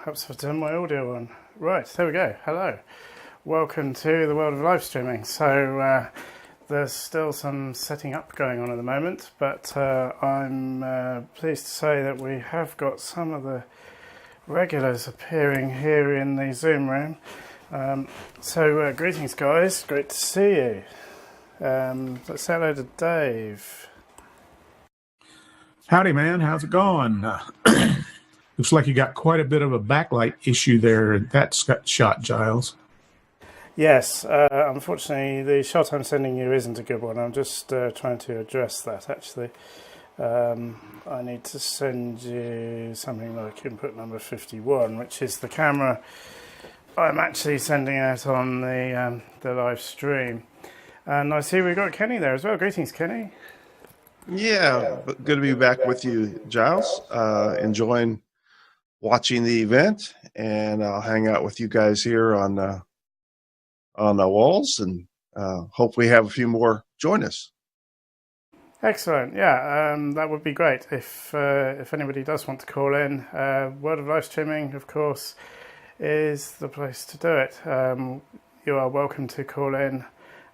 Perhaps I've turned my audio on. Right, there we go. Hello. Welcome to the world of live streaming. So there's still some setting up going on at the moment, but I'm pleased to say that we have got some of the regulars appearing here in the Zoom room. So greetings guys, great to see you. Let's say hello to Dave. Howdy, man. How's it going? Looks like you got quite a bit of a backlight issue there at that shot, Giles. Yes, unfortunately the shot I'm sending you isn't a good one. I'm just trying to address that actually. I need to send you something like input number 51, which is the camera I'm actually sending out on the live stream. And I see we've got Kenny there as well. Greetings, Kenny. Yeah, good to be back with you, Giles. Enjoying watching the event, and I'll hang out with you guys here on the walls, and hopefully have a few more join us. Excellent. Yeah, that would be great if anybody does want to call in. World of Live Streaming, of course, is the place to do it. You are welcome to call in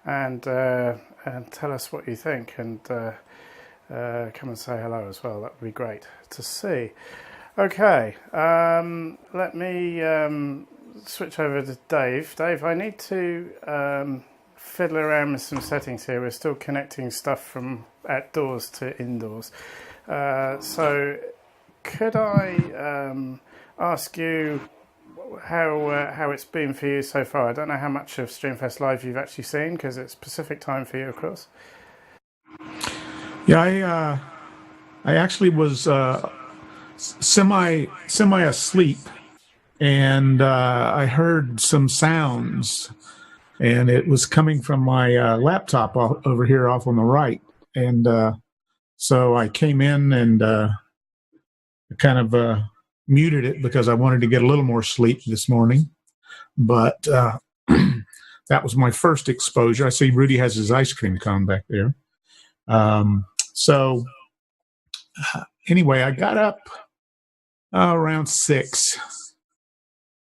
and tell us what you think, and come and say hello as well. That would be great to see. Okay, let me switch over to Dave. Dave, I need to fiddle around with some settings here. We're still connecting stuff from outdoors to indoors. So could I ask you how it's been for you so far? I don't know how much of Streamfest Live you've actually seen, because it's Pacific time for you, of course. Yeah, I actually was semi asleep, and I heard some sounds, and it was coming from my laptop over here off on the right, and so I came in and kind of muted it because I wanted to get a little more sleep this morning. But that was my first exposure. I see Rudy has his ice cream cone back there. So anyway, I got up around 6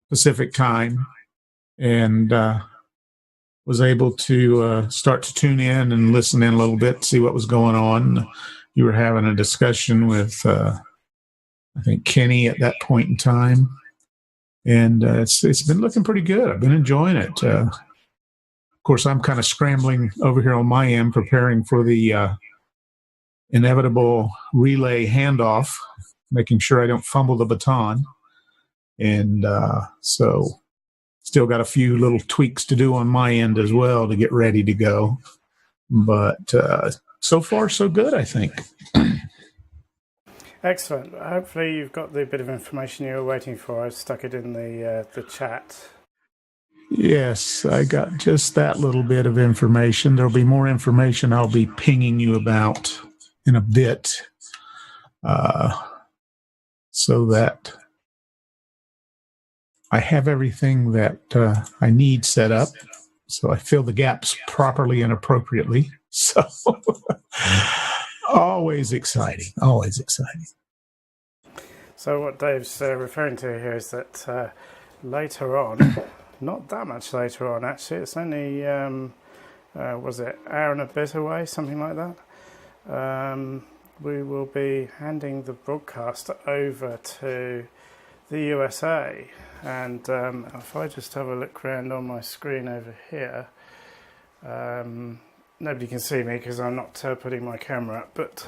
Pacific time, and was able to start to tune in and listen in a little bit, see what was going on. You were having a discussion with, I think, Kenny at that point in time, and it's been looking pretty good. I've been enjoying it. Of course, I'm kind of scrambling over here on my end, preparing for the inevitable relay handoff, making sure I don't fumble the baton. And so still got a few little tweaks to do on my end as well to get ready to go. But so far, so good, I think. Excellent. Hopefully you've got the bit of information you were waiting for. I stuck it in the chat. Yes, I got just that little bit of information. There'll be more information I'll be pinging you about in a bit, so that I have everything that I need set up, so I fill the gaps properly and appropriately. So always exciting, always exciting. So what Dave's referring to here is that later on, not that much later on actually, it's only, was it hour and a bit away, something like that, we will be handing the broadcast over to the USA. And if I just have a look around on my screen over here, nobody can see me because I'm not putting my camera up, but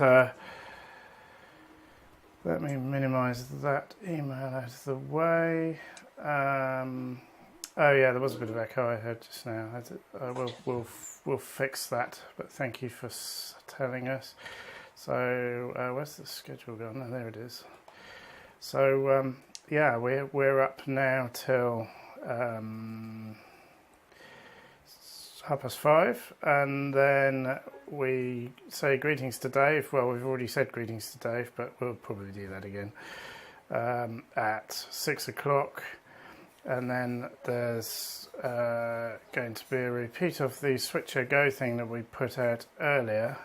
let me minimize that email out of the way. Oh yeah, there was a bit of echo I heard just now. We'll fix that, but thank you for telling us. So where's the schedule gone? Oh, there it is. So yeah, we're up now till 5:30, and then we say greetings to Dave. Well, we've already said greetings to Dave, but we'll probably do that again at 6 o'clock. And then there's going to be a repeat of the Switcher Go thing that we put out earlier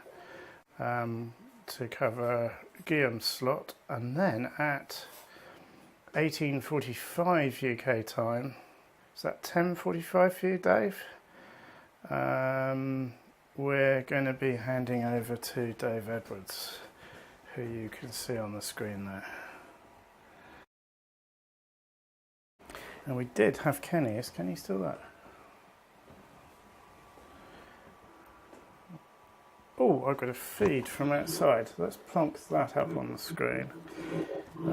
to cover Guillaume's slot. And then at 18:45 UK time. Is that 10:45 for you, Dave? We're going to be handing over to Dave Edwards, who you can see on the screen there. And we did have Kenny. Is Kenny still there? Oh, I've got a feed from outside. Let's plonk that up on the screen. I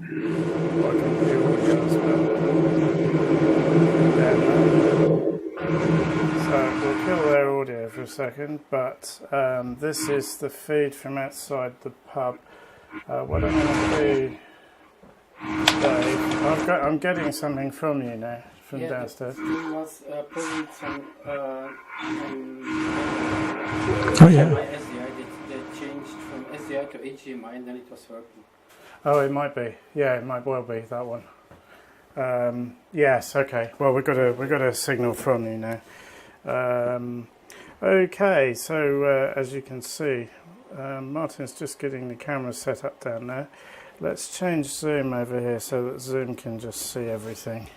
can do audio as well. So we'll kill their audio for a second, but this is the feed from outside the pub. What I'm going to do, Dave, I'm getting something from you now, from downstairs. It was pulling some Oh yeah. my SDI. They changed from SDI to HDMI, and then it was working. Oh, it might be. Yeah, it might well be that one. Yes. Okay. Well, we've got a signal from you now. Okay. So as you can see, Martin's just getting the camera set up down there. Let's change zoom over here so that zoom can just see everything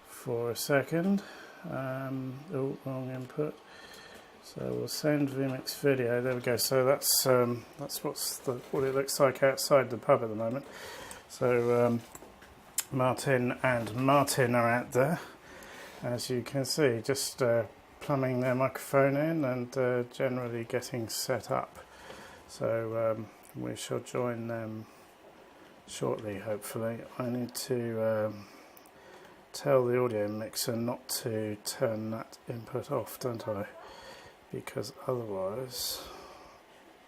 for a second. Oh, wrong input. So we'll send vMix video. There we go. So that's what it looks like outside the pub at the moment. So Martin and Martin are out there, as you can see, just plumbing their microphone in and generally getting set up. So we shall join them shortly, hopefully. I need to tell the audio mixer not to turn that input off, don't I? Because otherwise,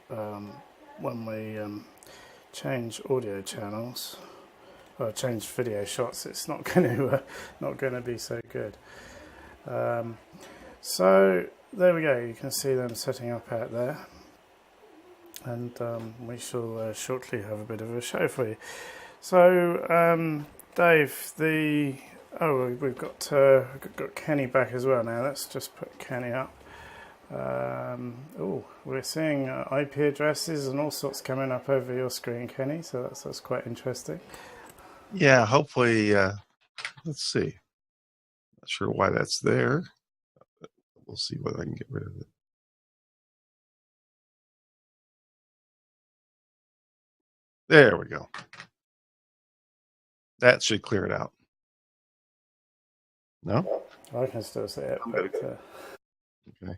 when we change audio channels or change video shots, it's not going to be so good. So there we go. You can see them setting up out there, and we shall shortly have a bit of a show for you. So Dave, we've got Kenny back as well now. Let's just put Kenny up. We're seeing IP addresses and all sorts coming up over your screen, Kenny, so that's quite interesting. Yeah, hopefully, let's see. Not sure why that's there. We'll see whether I can get rid of it. There we go. That should clear it out. No? I can still see it, but Okay.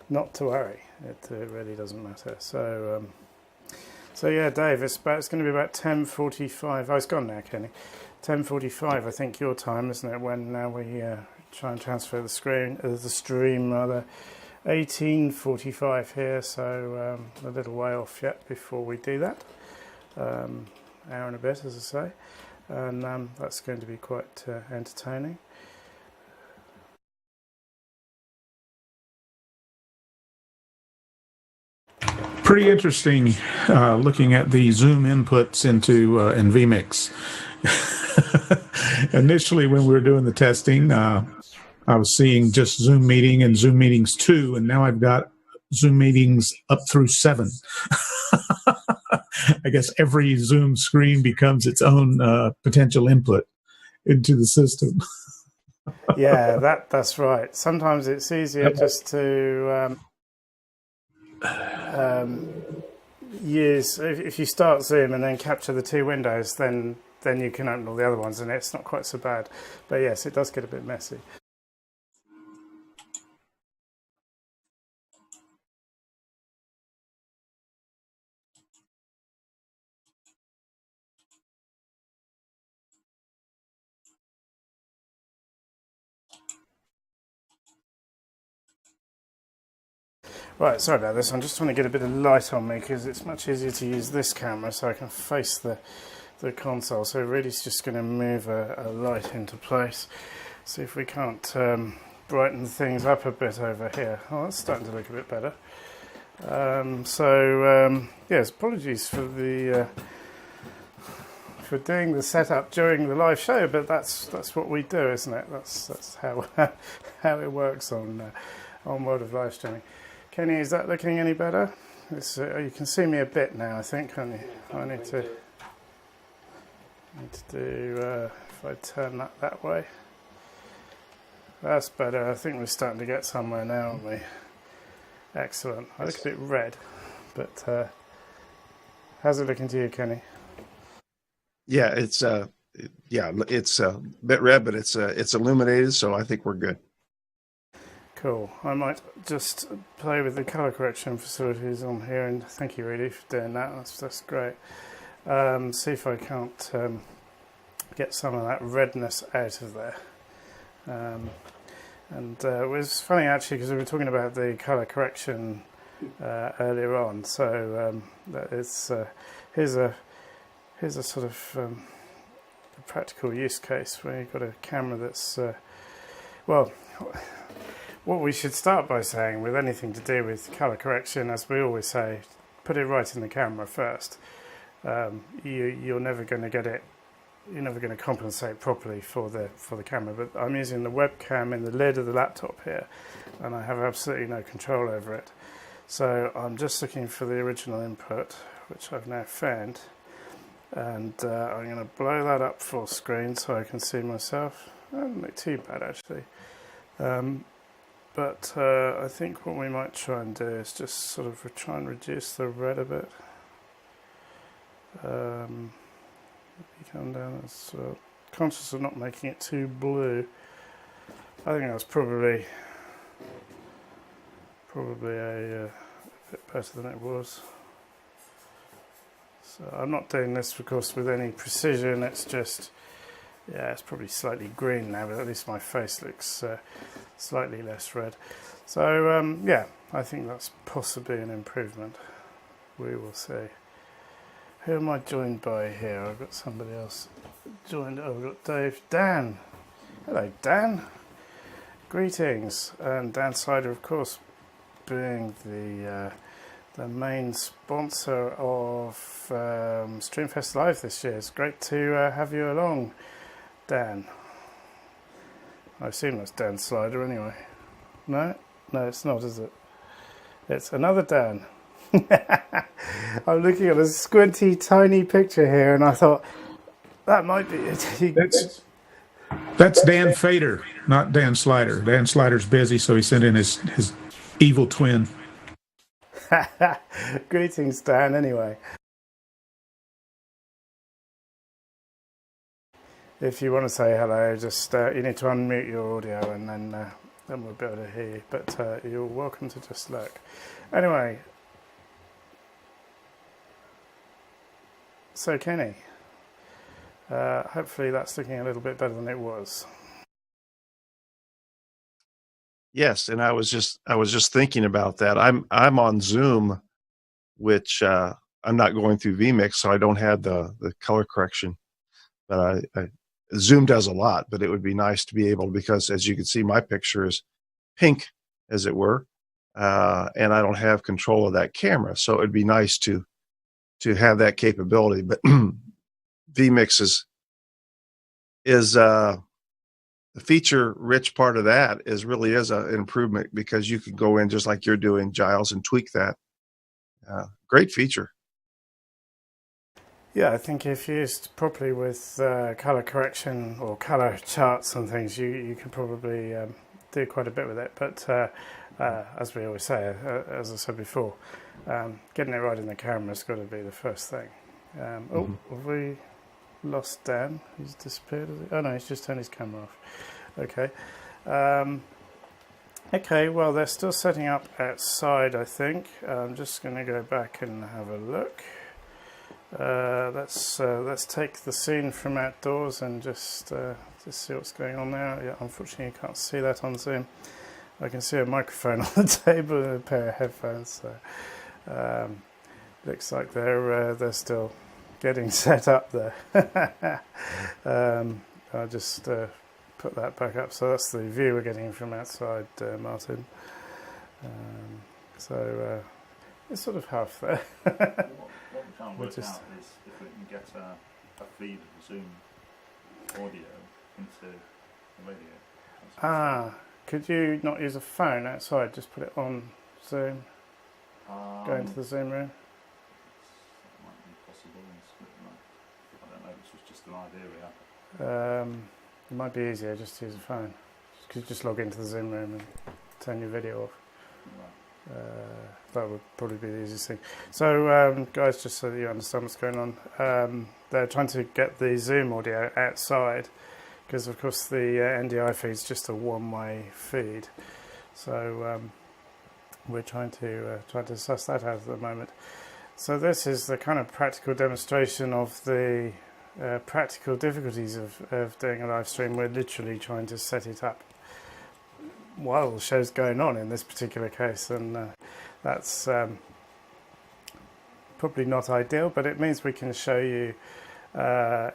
not to worry. It really doesn't matter. So yeah, Dave, it's going to be about 10:45. Oh, it's gone now, Kenny. 10:45, I think, your time, isn't it? When now we try and transfer the stream rather. 18:45 here, so a little way off yet before we do that. Hour and a bit, as I say, and that's going to be quite entertaining. Pretty interesting looking at the Zoom inputs into in vMix. Initially, when we were doing the testing, I was seeing just Zoom meeting and Zoom meetings 2, and now I've got Zoom meetings up through 7. I guess every Zoom screen becomes its own potential input into the system. Yeah, that's right. Sometimes it's easier just to use, if you start Zoom and then capture the 2 windows, then you can open all the other ones, and it's not quite so bad. But yes, it does get a bit messy. Right, sorry about this. I'm just trying to get a bit of light on me because it's much easier to use this camera so I can face the console. So really it's just going to move a light into place. See if we can't brighten things up a bit over here. Oh, that's starting to look a bit better. Yes, apologies for for doing the setup during the live show, but that's what we do, isn't it? That's how it works on World of Live Streaming. Kenny, is that looking any better? You can see me a bit now, I think, can't you? I need to do, if I turn that way. That's better. I think we're starting to get somewhere now, aren't we? Excellent. I look a bit red, but how's it looking to you, Kenny? Yeah, it's a bit red, but it's illuminated, so I think we're good. Cool. I might just play with the color correction facilities on here, and thank you, Rudy, for doing that. That's great. See if I can't get some of that redness out of there. And it was funny actually because we were talking about the color correction earlier on. So that is here's a sort of a practical use case where you've got a camera that's well. What we should start by saying with anything to do with color correction, as we always say, put it right in the camera first. You're never going to get it. You're never going to compensate properly for the camera. But I'm using the webcam in the lid of the laptop here, and I have absolutely no control over it. So I'm just looking for the original input, which I've now found, and I'm going to blow that up full screen so I can see myself. That doesn't look too bad actually. But I think what we might try and do is just sort of try and reduce the red a bit. Come down. Conscious of not making it too blue. I think that's probably a bit better than it was. So I'm not doing this, of course, with any precision. It's just, yeah, it's probably slightly green now, but at least my face looks slightly less red. So yeah, I think that's possibly an improvement. We will see. Who am I joined by here? I've got somebody else joined. Oh, I've got Dave. Dan. Hello, Dan. Greetings. And Dan Slider, of course, being the main sponsor of Streamfest Live this year. It's great to have you along, Dan. I assume that's Dan Slider anyway. No, it's not, is it? It's another Dan. I'm looking at a squinty, tiny picture here, and I thought that might be it. That's Dan Fader, not Dan Slider. Dan Slider's busy, so he sent in his evil twin. Greetings, Dan. Anyway, if you want to say hello, just you need to unmute your audio, and then we'll be able to hear you. But you're welcome to just look. Anyway. So Kenny, hopefully that's looking a little bit better than it was. Yes, and I was just thinking about that. I'm on Zoom, which I'm not going through vMix, so I don't have the color correction. But Zoom does a lot, but it would be nice to be able, because as you can see, my picture is pink, as it were, and I don't have control of that camera, so it'd be nice to have that capability. But vMix is the feature-rich part of that really is an improvement, because you can go in just like you're doing, Giles, and tweak that. Great feature. Yeah, I think if used properly with color correction or color charts and things, you can probably do quite a bit with it. But as we always say, as I said before, getting it right in the camera has got to be the first thing. Oh, have we lost Dan? He's disappeared. Oh no, he's just turned his camera off. Okay. Okay, well, they're still setting up outside, I think. I'm just going to go back and have a look. Let's take the scene from outdoors and just see what's going on there. Yeah, unfortunately, you can't see that on Zoom. I can see a microphone on the table and a pair of headphones. So looks like they're still getting set up there. I'll just put that back up. So that's the view we're getting from outside, Martin. So it's sort of half there. What we can't work out is if we can get a feed of Zoom audio into the radio. Could you not use a phone outside? Just put it on Zoom. Go into the Zoom room. That might be possible. I don't know. This was just an idea we had. It might be easier just to use a phone. Just log into the Zoom room and turn your video off. Right. That would probably be the easiest thing. So, guys, just so that you understand what's going on, they're trying to get the Zoom audio outside because, of course, the NDI feed is just a one-way feed. So we're trying to suss that out at the moment. So this is the kind of practical demonstration of the practical difficulties of doing a live stream. We're literally trying to set it up while the show's going on in this particular case, and that's probably not ideal, but it means we can show you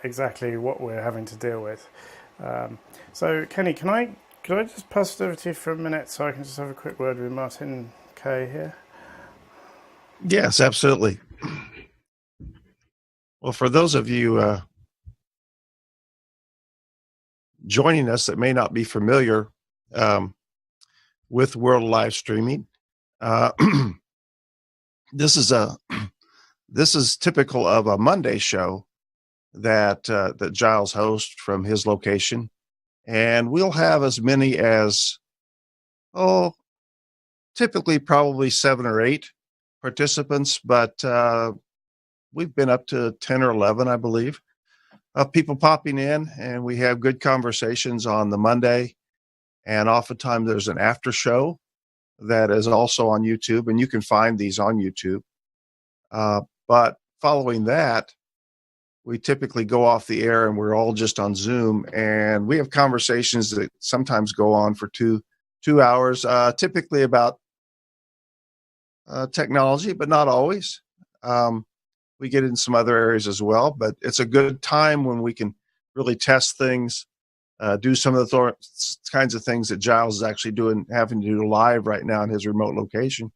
exactly what we're having to deal with. So Kenny, can I just pass it over to you for a minute so I can just have a quick word with Martin K here? Yes, absolutely. Well, for those of you joining us that may not be familiar with world live streaming, this is typical of a Monday show that Giles hosts from his location, and we'll have as many as typically probably 7 or 8 participants, but we've been up to 10 or 11, I believe, of people popping in, and we have good conversations on the Monday. And oftentimes there's an after show that is also on YouTube, and you can find these on YouTube. But following that, we typically go off the air and we're all just on Zoom, and we have conversations that sometimes go on for two hours, typically about technology, but not always. We get in some other areas as well, but it's a good time when we can really test things, do some of the kinds of things that Giles is actually having to do live right now in his remote location.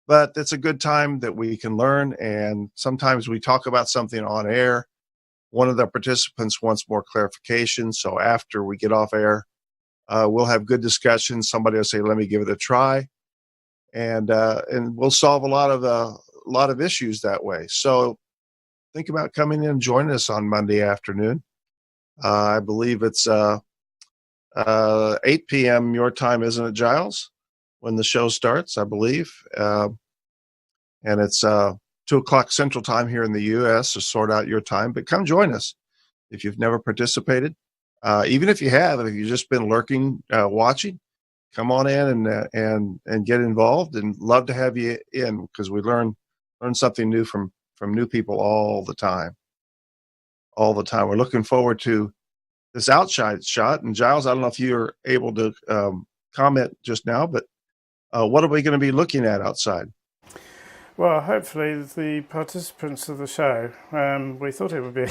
But it's a good time that we can learn, and sometimes we talk about something on air. One of the participants wants more clarification, so after we get off air, we'll have good discussions. Somebody will say, "Let me give it a try," and we'll solve a lot of issues that way. So think about coming in and joining us on Monday afternoon. I believe it's 8 p.m. your time, isn't it, Giles, when the show starts, I believe. And it's 2 o'clock Central Time here in the U.S., to sort out your time. But come join us if you've never participated. Even if you have, if you've just been lurking, watching, come on in and get involved, and love to have you in, because we learn something new from new people all the time. All the time. We're looking forward to this outside shot. And Giles, I don't know if you're able to comment just now, but what are we going to be looking at outside? Well, hopefully the participants of the show, we thought it would be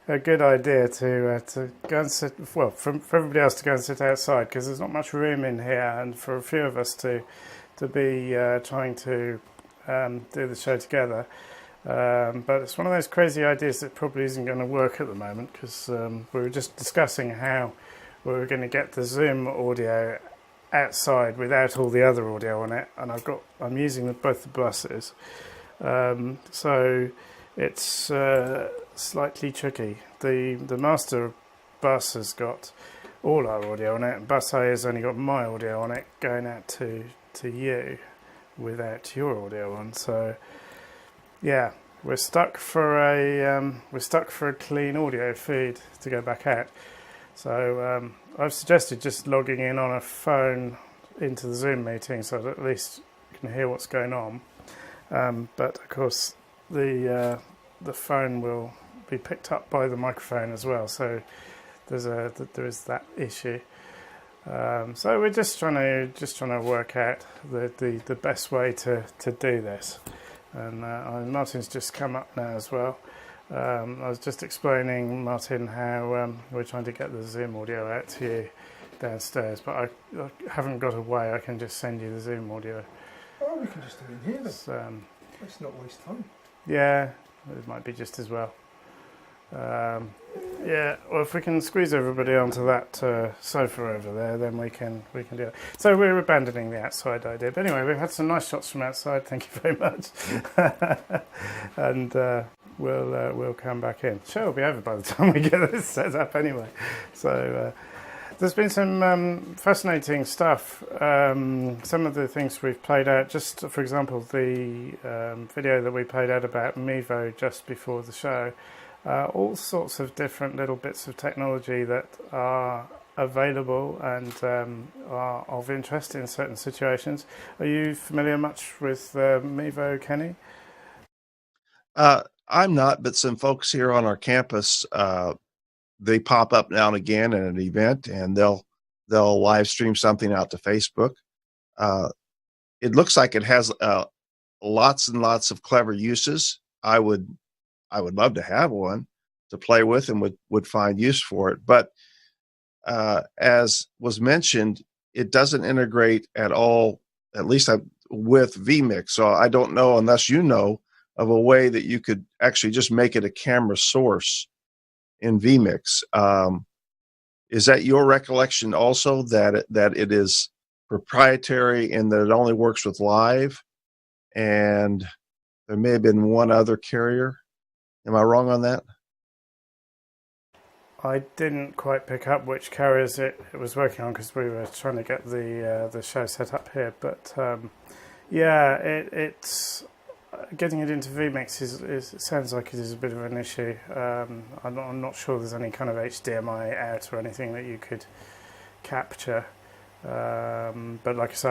a good idea to go and sit, well, for everybody else to go and sit outside, because there's not much room in here, and for a few of us to be trying to do the show together. But it's one of those crazy ideas that probably isn't going to work at the moment, because we were just discussing how we were going to get the Zoom audio outside without all the other audio on it, and I'm using both the buses, so it's slightly tricky. The master bus has got all our audio on it, and bus A has only got my audio on it going out to you without your audio on. So yeah, we're stuck for a clean audio feed to go back out. So I've suggested just logging in on a phone into the Zoom meeting, so that at least you can hear what's going on. But of course, the phone will be picked up by the microphone as well. So there is that issue. So we're just trying to work out the best way to do this. And Martin's just come up now as well. I was just explaining, Martin, how we're trying to get the Zoom audio out to you downstairs, but I haven't got a way I can just send you the Zoom audio. Oh, we can just do it in here then. Let's not waste time. Yeah, it might be just as well. Yeah, well, if we can squeeze everybody onto that sofa over there, then we can do it. So we're abandoning the outside idea. But anyway, we've had some nice shots from outside. Thank you very much. And we'll come back in. Show will be over by the time we get this set up anyway. So there's been some fascinating stuff. Some of the things we've played out, just for example, the video that we played out about Mevo just before the show. All sorts of different little bits of technology that are available and are of interest in certain situations. Are you familiar much with Mevo, Kenny? I'm not, but some folks here on our campus, they pop up now and again at an event, and they'll live stream something out to Facebook. It looks like it has lots and lots of clever uses. I would love to have one to play with and would find use for it. But as was mentioned, it doesn't integrate at all, at least with vMix. So I don't know, unless you know, of a way that you could actually just make it a camera source in vMix. Is that your recollection also, that it is proprietary and that it only works with live? And there may have been one other carrier. Am I wrong on that? I didn't quite pick up which carriers it was working on because we were trying to get the show set up here. But yeah, it's getting it into vMix it sounds like it is a bit of an issue. I'm not sure there's any kind of HDMI out or anything that you could capture. But like I say,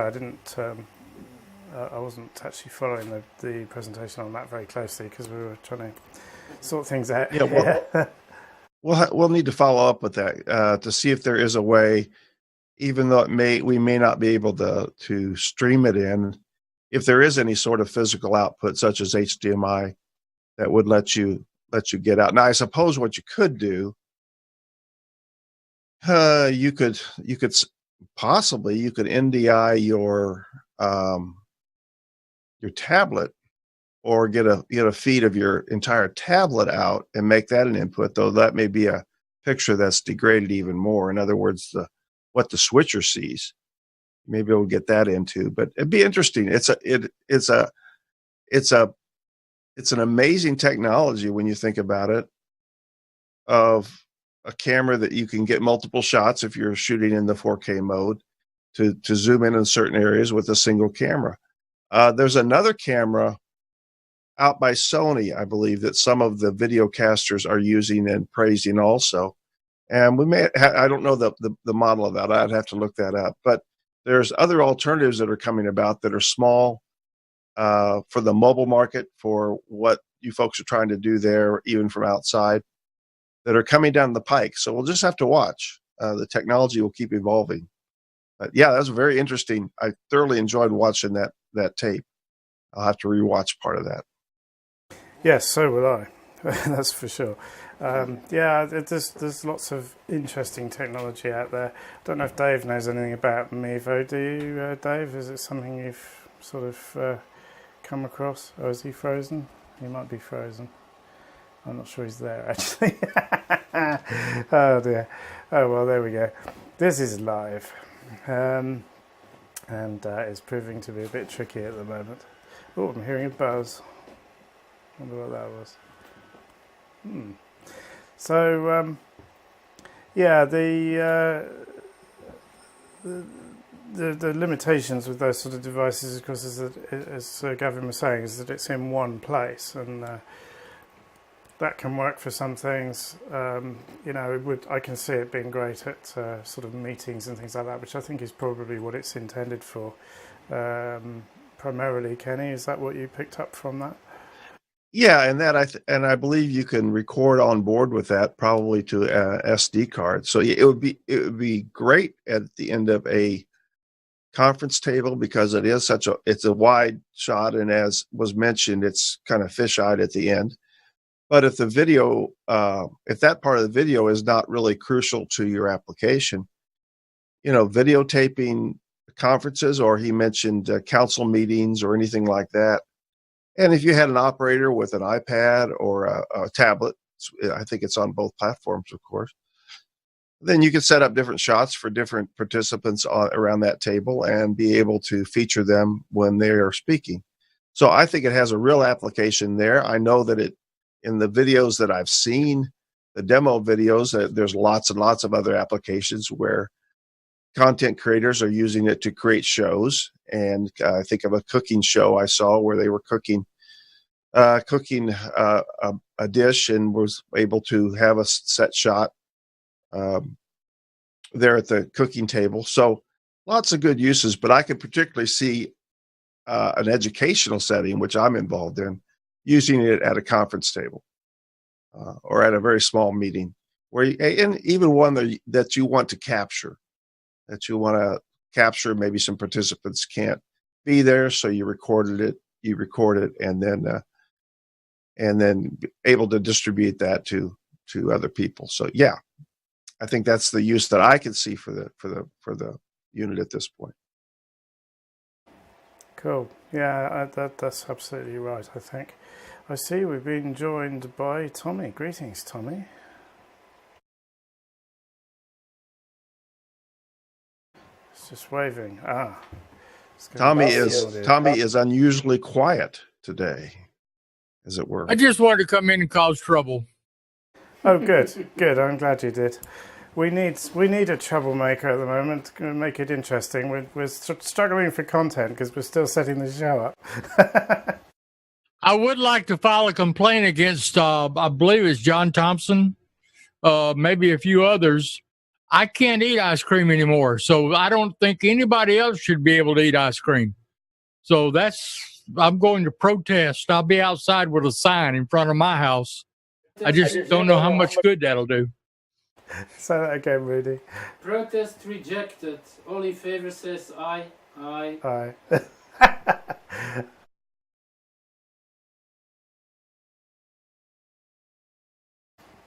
I wasn't actually following the presentation on that very closely because we were trying to sort things out. Yeah, we'll need to follow up with that to see if there is a way, even though we may not be able to stream it in, if there is any sort of physical output such as HDMI that would let you get out. Now, I suppose what you could do, you could possibly NDI your tablet, or get a feed of your entire tablet out and make that an input, though that may be a picture that's degraded even more. In other words, what the switcher sees. Maybe we'll get that into, but it'd be interesting. It's an amazing technology when you think about it, of a camera that you can get multiple shots if you're shooting in the 4K mode to zoom in certain areas with a single camera. There's another camera out by Sony, I believe, that some of the videocasters are using and praising also. And I don't know the model of that. I'd have to look that up. But there's other alternatives that are coming about that are small for the mobile market, for what you folks are trying to do there, even from outside, that are coming down the pike. So we'll just have to watch. The technology will keep evolving. But yeah, that was very interesting. I thoroughly enjoyed watching that tape. I'll have to rewatch part of that. Yes, so will I. That's for sure. Yeah, there's lots of interesting technology out there. I don't know if Dave knows anything about Mevo. Do you, Dave? Is it something you've sort of come across? Or is he frozen? He might be frozen. I'm not sure he's there, actually. Oh, dear. Oh, well, there we go. This is live. And it's proving to be a bit tricky at the moment. Oh, I'm hearing a buzz. Wonder what that was. So, yeah, the limitations with those sort of devices, of course, is that, as Gavin was saying, is that it's in one place, and that can work for some things. I can see it being great at sort of meetings and things like that, which I think is probably what it's intended for. Primarily, Kenny, is that what you picked up from that? Yeah, and I believe you can record on board with that, probably to a SD card. So it would be great at the end of a conference table, because it's a wide shot, and as was mentioned, it's kind of fisheye at the end. But if the video, if that part of the video is not really crucial to your application, videotaping conferences, or he mentioned council meetings or anything like that. And if you had an operator with an iPad or a tablet I think it's on both platforms, of course. Then you can set up different shots for different participants around that table and be able to feature them when they are speaking. So I think it has a real application there. I know that in the videos that I've seen, the demo videos, there's lots and lots of other applications where content creators are using it to create shows. And I think of a cooking show I saw where they were cooking a dish and was able to have a set shot there at the cooking table. So lots of good uses, but I could particularly see an educational setting, which I'm involved in, using it at a conference table or at a very small meeting, and even one that you want to capture, maybe some participants can't be there, so you record it, and then able to distribute that to other people. So yeah, I think that's the use that I can see for the unit at this point. Cool. Yeah, that's absolutely right, I think. I see we've been joined by Tommy. Greetings, Tommy. It's just waving. Tommy is unusually quiet today, as it were. I just wanted to come in and cause trouble. Oh, good, good. I'm glad you did. We need a troublemaker at the moment to make it interesting. We're struggling for content because we're still setting the show up. I would like to file a complaint against, I believe it's John Thompson, maybe a few others. I can't eat ice cream anymore, so I don't think anybody else should be able to eat ice cream. So I'm going to protest. I'll be outside with a sign in front of my house. I just don't know how much good that'll do. Say that again, Rudy. Protest rejected. All in favor says aye. Aye. Aye.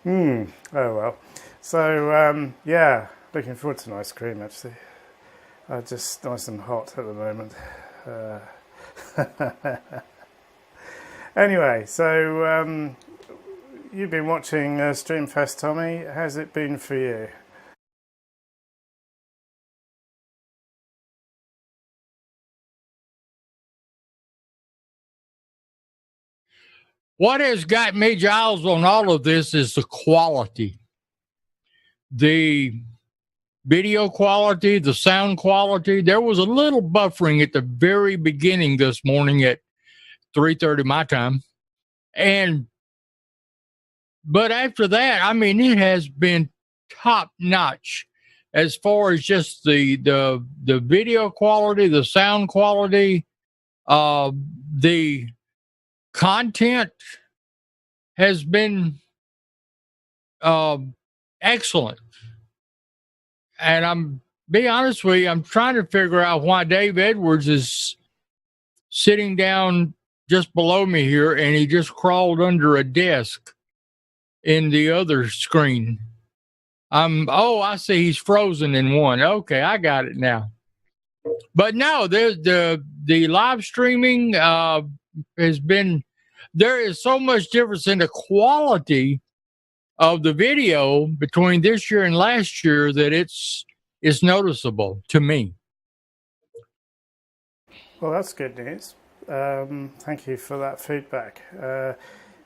Oh well. So yeah, looking forward to an ice cream actually. Just nice and hot at the moment. Anyway, so you've been watching Streamfest, Tommy. How's it been for you? What has got me, Giles, on all of this is the quality. The video quality, the sound quality. There was a little buffering at the very beginning this morning at 3:30 my time. But after that, I mean, it has been top notch as far as just the video quality, the sound quality, the content has been excellent. And be honest with you, I'm trying to figure out why Dave Edwards is sitting down just below me here and he just crawled under a desk in the other screen. I see he's frozen in one. Okay, I got it now. But no, there's the live streaming there is so much difference in the quality of the video between this year and last year that it's noticeable to me. Well, that's good news. Thank you for that feedback.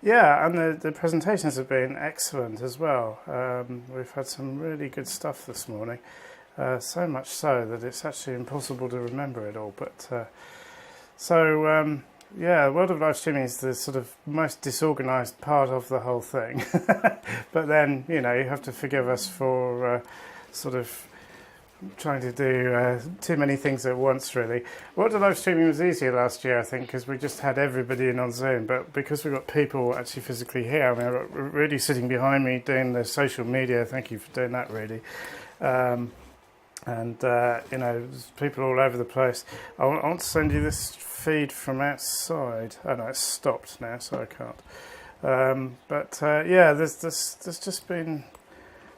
Yeah, and the presentations have been excellent as well. We've had some really good stuff this morning. So much so that it's actually impossible to remember it all. But yeah, World of Live Streaming is the sort of most disorganised part of the whole thing. But then, you have to forgive us for sort of trying to do too many things at once, really. World of Live Streaming was easier last year, I think, because we just had everybody in on Zoom. But because we've got people actually physically here, I mean, I've got Rudy sitting behind me doing the social media. Thank you for doing that, Rudy. There's people all over the place. I want to send you this feed from outside. Oh no, it's stopped now, so I can't. Yeah, there's just been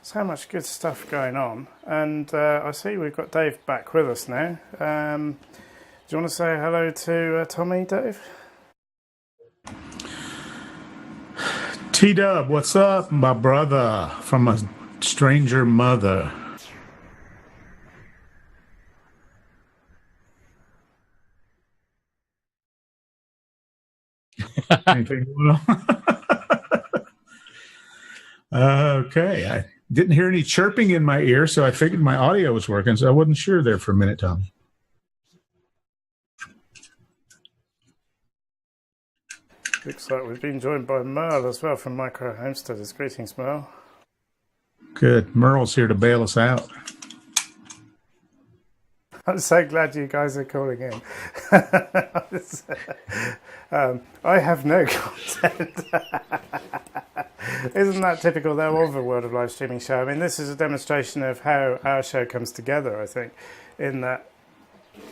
so much good stuff going on, and I see we've got Dave back with us now. Do you want to say hello to Tommy, Dave? T-Dub, what's up, my brother from a stranger mother? Anything going on? Okay, I didn't hear any chirping in my ear, so I figured my audio was working, so I wasn't sure there for a minute, Tom. Looks like we've been joined by Merle as well from Micro Homesteaders. Greetings, Merle. Good. Merle's here to bail us out. I'm so glad you guys are calling in. I have no content. Isn't that typical, though, of a World of Live streaming show? I mean, this is a demonstration of how our show comes together, I think, in that,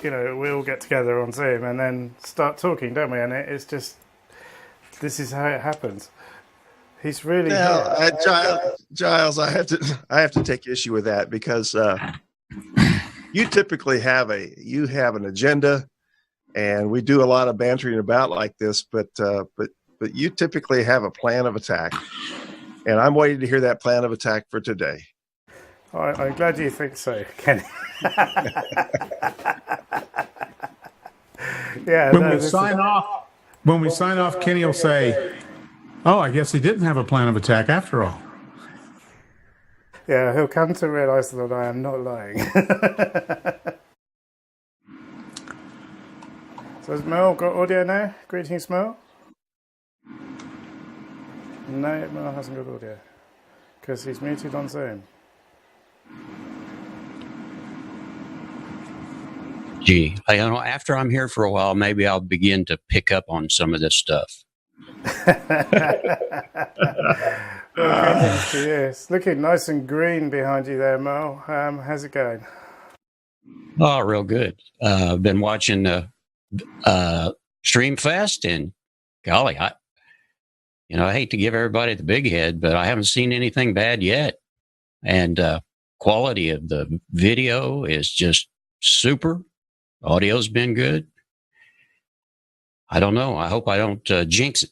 we all get together on Zoom and then start talking, don't we? And it's just, this is how it happens. He's really Giles, I have to take issue with that because you typically have an agenda, and we do a lot of bantering about like this, but you typically have a plan of attack, and I'm waiting to hear that plan of attack for today. I'm glad you think so, Kenny. Yeah. When we sign off, Kenny will say, "Oh, I guess he didn't have a plan of attack after all." Yeah, he'll come to realise that I am not lying. So has Mel got audio now? Greetings, Mel. No, Mel hasn't got audio because he's muted on Zoom. Gee, after I'm here for a while, maybe I'll begin to pick up on some of this stuff. Well, greetings to you. It's looking nice and green behind you there, Mel. How's it going? Oh, real good. I've been watching Streamfest, and golly, I hate to give everybody the big head, but I haven't seen anything bad yet. And quality of the video is just super. Audio's been good. I don't know. I hope I don't jinx it.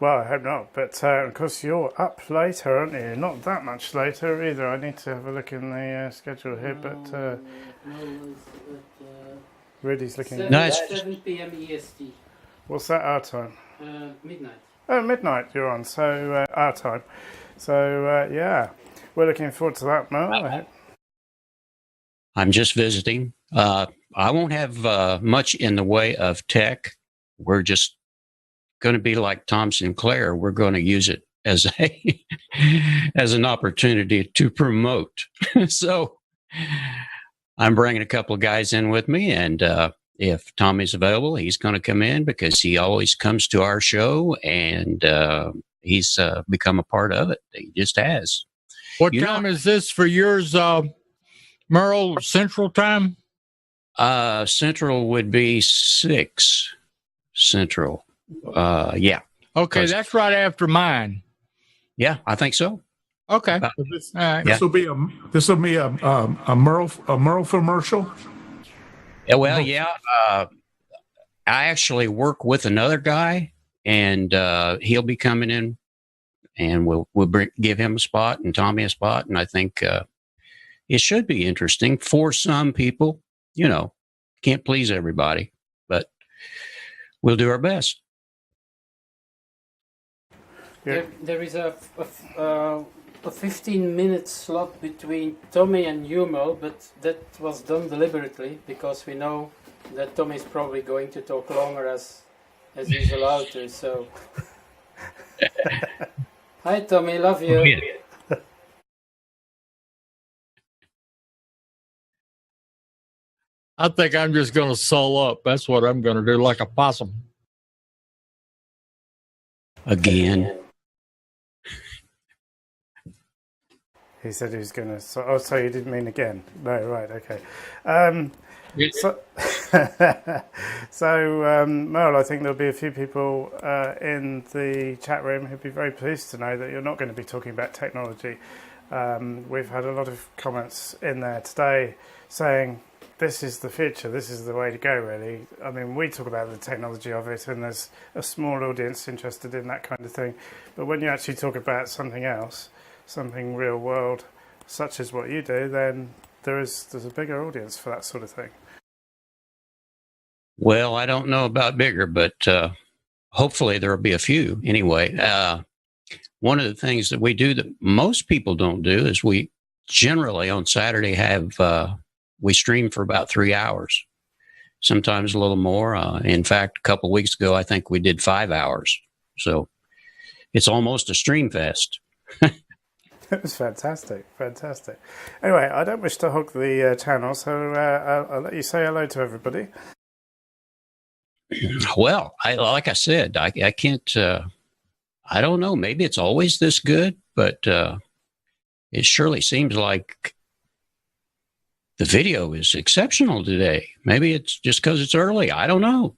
Well, I hope not. But of course, you're up later, aren't you? Not that much later either. I need to have a look in the schedule here. But Rudy's looking. 7 p.m. EST. What's that our time? Midnight. Oh, midnight you're on. So our time. So yeah, we're looking forward to that, Mel. I'm just visiting. I won't have much in the way of tech. We're just going to be like Tom Sinclair. We're going to use it as an opportunity to promote. So I'm bringing a couple of guys in with me, and if Tommy's available, he's going to come in because he always comes to our show, and he's become a part of it. He just has. What time is this for yours, Merle? Central time? Central would be 6 Central. Yeah. Okay, that's right after mine. Yeah, I think so. Okay. All right. This will be a Merle commercial. Yeah, well, yeah. I actually work with another guy, and he'll be coming in, and we'll give him a spot and Tommy a spot, and I think it should be interesting for some people. Can't please everybody, but we'll do our best. Yeah. There is a 15-minute slot between Tommy and you, Mel, but that was done deliberately because we know that Tommy is probably going to talk longer as he's allowed to. So, hi Tommy, love you. I think I'm just going to solo up. That's what I'm going to do, like a possum. Again. He said he was going to. So you didn't mean again? No, right, okay. So Merle, I think there'll be a few people in the chat room who'd be very pleased to know that you're not going to be talking about technology. We've had a lot of comments in there today saying this is the future. This is the way to go, really. I mean, we talk about the technology of it, and there's a small audience interested in that kind of thing. But when you actually talk about something else, something real world, such as what you do, then there's a bigger audience for that sort of thing. Well, I don't know about bigger, but hopefully there will be a few anyway. One of the things that we do that most people don't do is we generally on Saturday we stream for about 3 hours, sometimes a little more. In fact, a couple of weeks ago, I think we did 5 hours. So it's almost a Streamfest. It was fantastic. Anyway, I don't wish to hog the channel, so I'll let you say hello to everybody. Well, like I said, I can't, I don't know, maybe it's always this good, but it surely seems like the video is exceptional today. Maybe it's just because it's early. I don't know.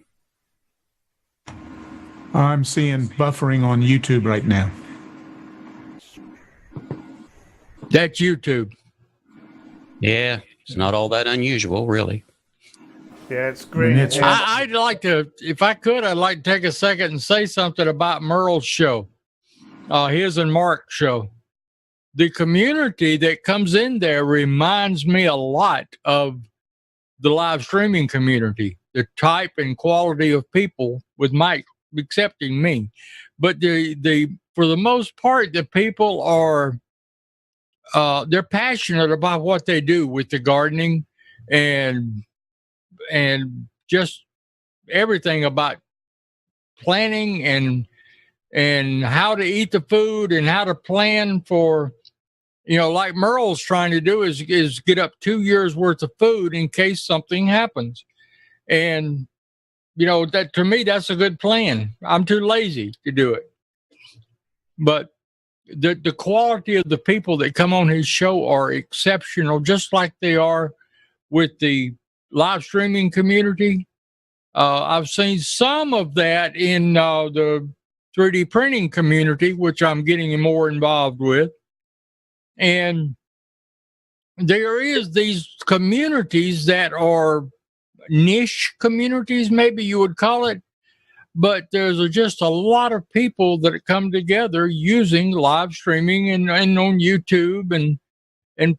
I'm seeing buffering on YouTube right now. That's YouTube. Yeah, it's not all that unusual, really. Yeah, it's green. I'd like to, if I could, I'd like to take a second and say something about Merle's show, his and Mark's show. The community that comes in there reminds me a lot of the live streaming community, the type and quality of people, with Mike accepting me. But for the most part, the people are, they're passionate about what they do with the gardening and just everything about planning and how to eat the food and how to plan for, like Merle's trying to do is get up 2 years worth of food in case something happens. And, that to me, that's a good plan. I'm too lazy to do it. But the quality of the people that come on his show are exceptional, just like they are with the live streaming community. I've seen some of that in the 3D printing community, which I'm getting more involved with. And there is these communities that are niche communities, maybe you would call it, but there's just a lot of people that come together using live streaming and on YouTube and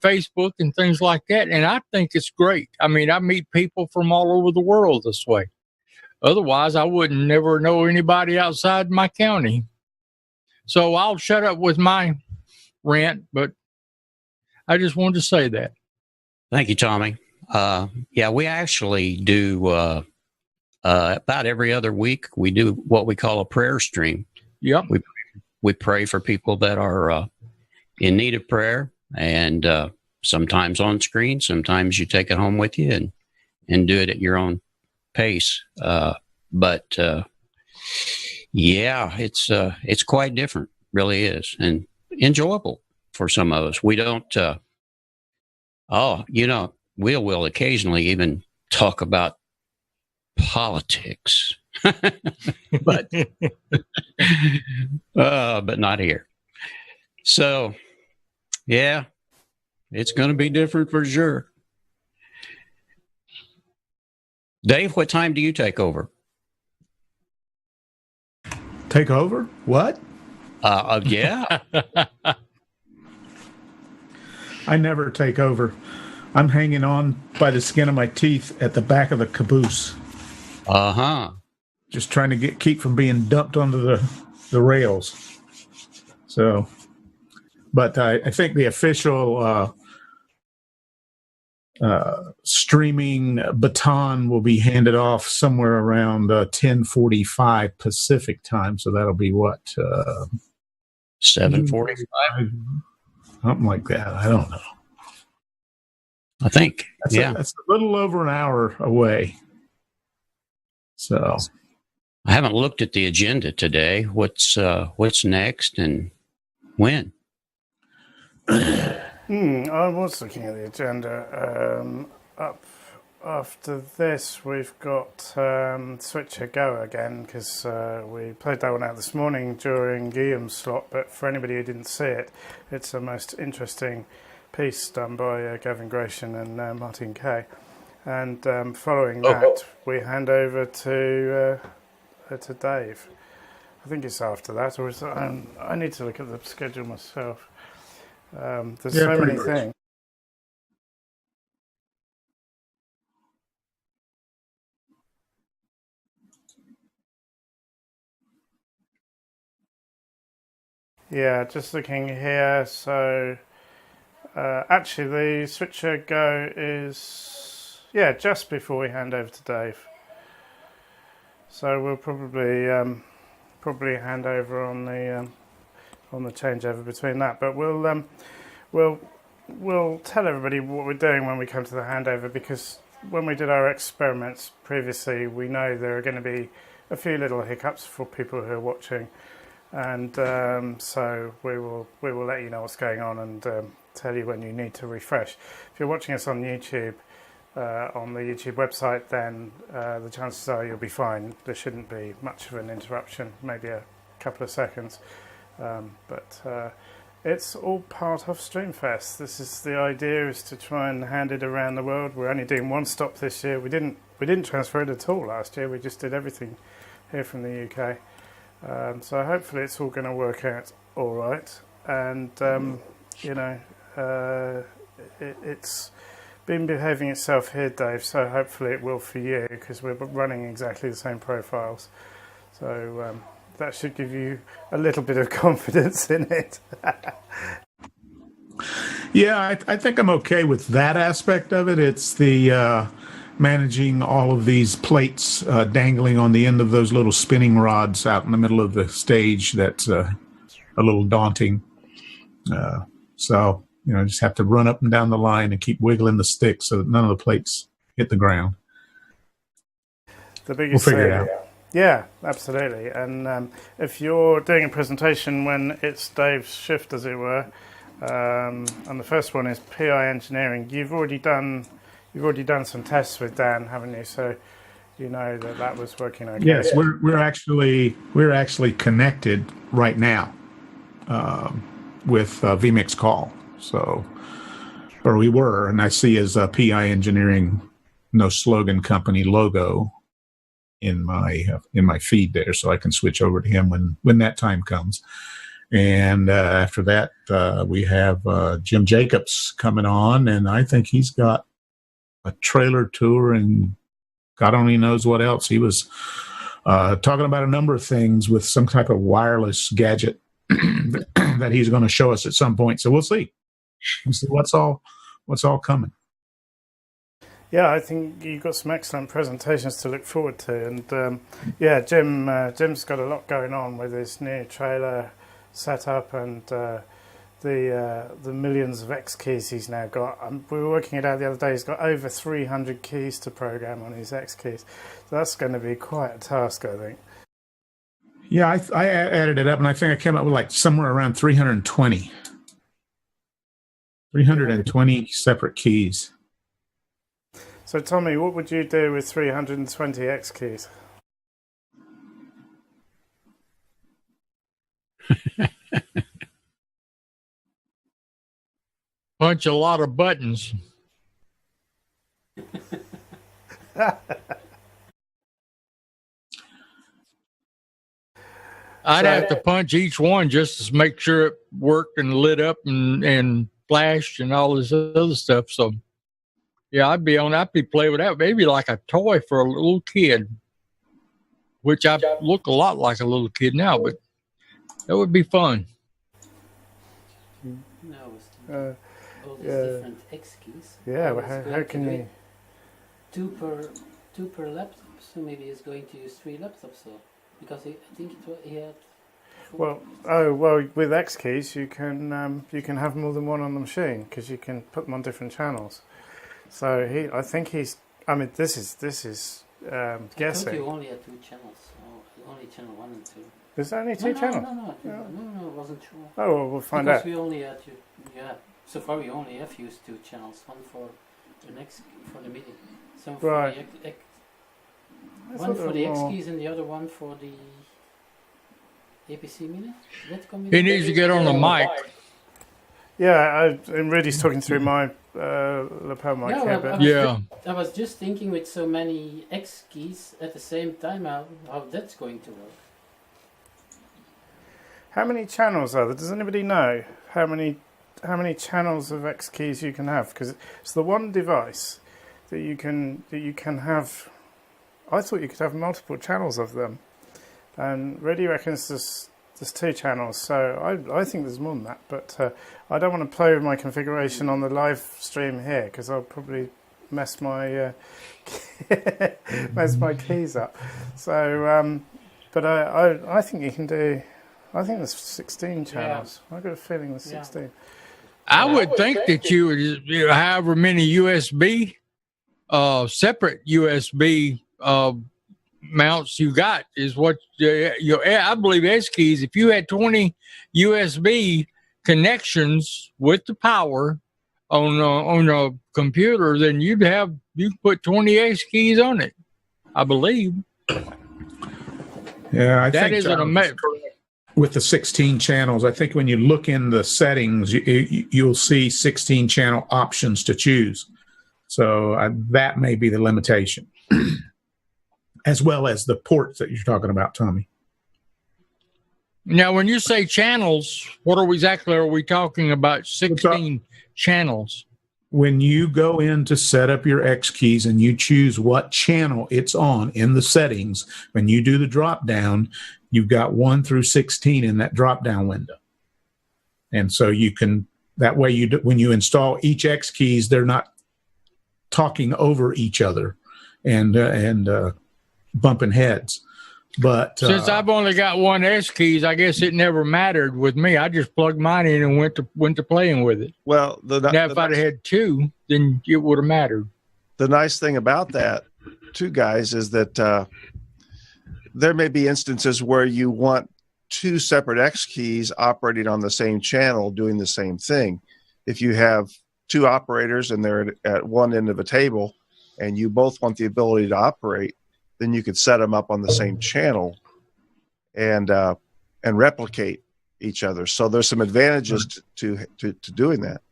Facebook and things like that. And I think it's great. I mean, I meet people from all over the world this way. Otherwise, I wouldn't never know anybody outside my county. So I'll shut up with my rant, but I just wanted to say that. Thank you, Tommy. Yeah, we actually do about every other week. We do what we call a prayer stream. Yep. We pray for people that are in need of prayer, and sometimes on screen. Sometimes you take it home with you and do it at your own pace. But yeah, it's quite different, really is, and enjoyable for some of us. We don't. We'll occasionally even talk about politics, but not here. So, yeah, it's going to be different for sure. Dave, what time do you take over? Take over? What? Yeah. I never take over. I'm hanging on by the skin of my teeth at the back of the caboose. Uh-huh. Just trying to keep from being dumped onto the rails. So, but I think the official streaming baton will be handed off somewhere around 10:45 Pacific time. So that'll be what? 7:45? Something like that. I don't know. I think. That's a little over an hour away. So I haven't looked at the agenda today. What's next and when? I was looking at the agenda. Up after this, we've got Switcher Go again, because we played that one out this morning during Guillaume's slot. But for anybody who didn't see it, it's a most interesting piece done by Gavin Gratian and Martin Kay. And following that, we hand over to Dave. I think it's after that, or is it, I need to look at the schedule myself. There's so many things. Yeah, just looking here. So actually, the Switcher Go is just before we hand over to Dave. So we'll probably hand over on the changeover between that. But we'll tell everybody what we're doing when we come to the handover, because when we did our experiments previously, we know there are going to be a few little hiccups for people who are watching. And so we will let you know what's going on and tell you when you need to refresh. If you're watching us on YouTube, on the YouTube website, then the chances are you'll be fine. There shouldn't be much of an interruption, maybe a couple of seconds. But it's all part of Streamfest. This is the idea, is to try and hand it around the world. We're only doing one stop this year. We didn't transfer it at all last year. We just did everything here from the UK. So hopefully it's all going to work out all right, and it's been behaving itself here, Dave. So hopefully it will for you, because we're running exactly the same profiles. So that should give you a little bit of confidence in it. Yeah, I think I'm okay with that aspect of it. It's the managing all of these plates dangling on the end of those little spinning rods out in the middle of the stage that's a little daunting. So, just have to run up and down the line and keep wiggling the stick so that none of the plates hit the ground. The biggest we'll figure it out. Yeah, absolutely. And if you're doing a presentation when it's Dave's shift, as it were, and the first one is PI engineering, you've already done some tests with Dan, haven't you? So you know that was working okay. Yes, we're actually connected right now with vMix Call. So, or we were, and I see his PI Engineering No Slogan Company logo in my feed there, so I can switch over to him when that time comes. And after that, we have Jim Jacobs coming on, and I think he's got a trailer tour and God only knows what else. He was talking about a number of things with some type of wireless gadget that he's going to show us at some point. So we'll see. We'll see what's all coming. Yeah, I think you've got some excellent presentations to look forward to. And Jim's got a lot going on with his new trailer setup and the millions of X keys he's now got. We were working it out the other day. He's got over 300 keys to program on his X keys. So that's going to be quite a task, I think. Yeah, I added it up, and I think I came up with like somewhere around 320. 320 separate keys. So, Tommy, what would you do with 320 X keys? Punch a lot of buttons. I'd have to punch each one just to make sure it worked and lit up and flashed and all this other stuff. So, yeah, I'd be playing with that, maybe like a toy for a little kid, which I look a lot like a little kid now, but that would be fun. No, all these different X keys. Yeah, well, how can you? Two per laptop, so maybe he's going to use 3 laptops, so because I think he had. 4. Well, with X keys you can have more than one on the machine because you can put them on different channels. So this is guessing. I thought you only had 2 channels, only channel 1 and 2. There's only 2 channels? No, it wasn't true. Oh, well, we'll find out. Because we only had so far we only have used 2 channels, one for the MIDI, some for right. one for the X keys and the other one for the APC MIDI. He needs to get on the mic. I'm really talking through my lapel mic here, but I was just thinking with so many X keys at the same time how that's going to work. How many channels are there? Does anybody know how many channels of X keys you can have? Because it's the one device that you can have. I thought you could have multiple channels of them, and Reddy reckons there's 2 channels. So I think there's more than that, but I don't want to play with my configuration on the live stream here because I'll probably mess my keys up. So, but I think you can do. I think there's 16 channels. Yeah. I've got a feeling there's 16. I would think that you would, however many USB, separate USB mounts you got is what I believe S keys. If you had 20 USB connections with the power on a computer, then you put 20 S keys on it. I believe. Yeah, I that think is an amazing. With the 16 channels, I think when you look in the settings, you'll see 16 channel options to choose. So that may be the limitation, as well as the ports that you're talking about, Tommy. Now, when you say channels, what exactly are we talking about? 16 channels. When you go in to set up your X keys and you choose what channel it's on in the settings, when you do the drop down, you've got 1 through 16 in that drop down window. And so you can, that way when you install each X keys, they're not talking over each other and bumping heads. But since I've only got 1 S keys, I guess it never mattered with me. I just plugged mine in and went to playing with it. Well, if I'd had 2, then it would have mattered. The nice thing about that, too, guys, is that there may be instances where you want 2 separate X keys operating on the same channel doing the same thing. If you have 2 operators and they're at one end of a table and you both want the ability to operate, then you could set them up on the same channel and replicate each other. So there's some advantages to doing that.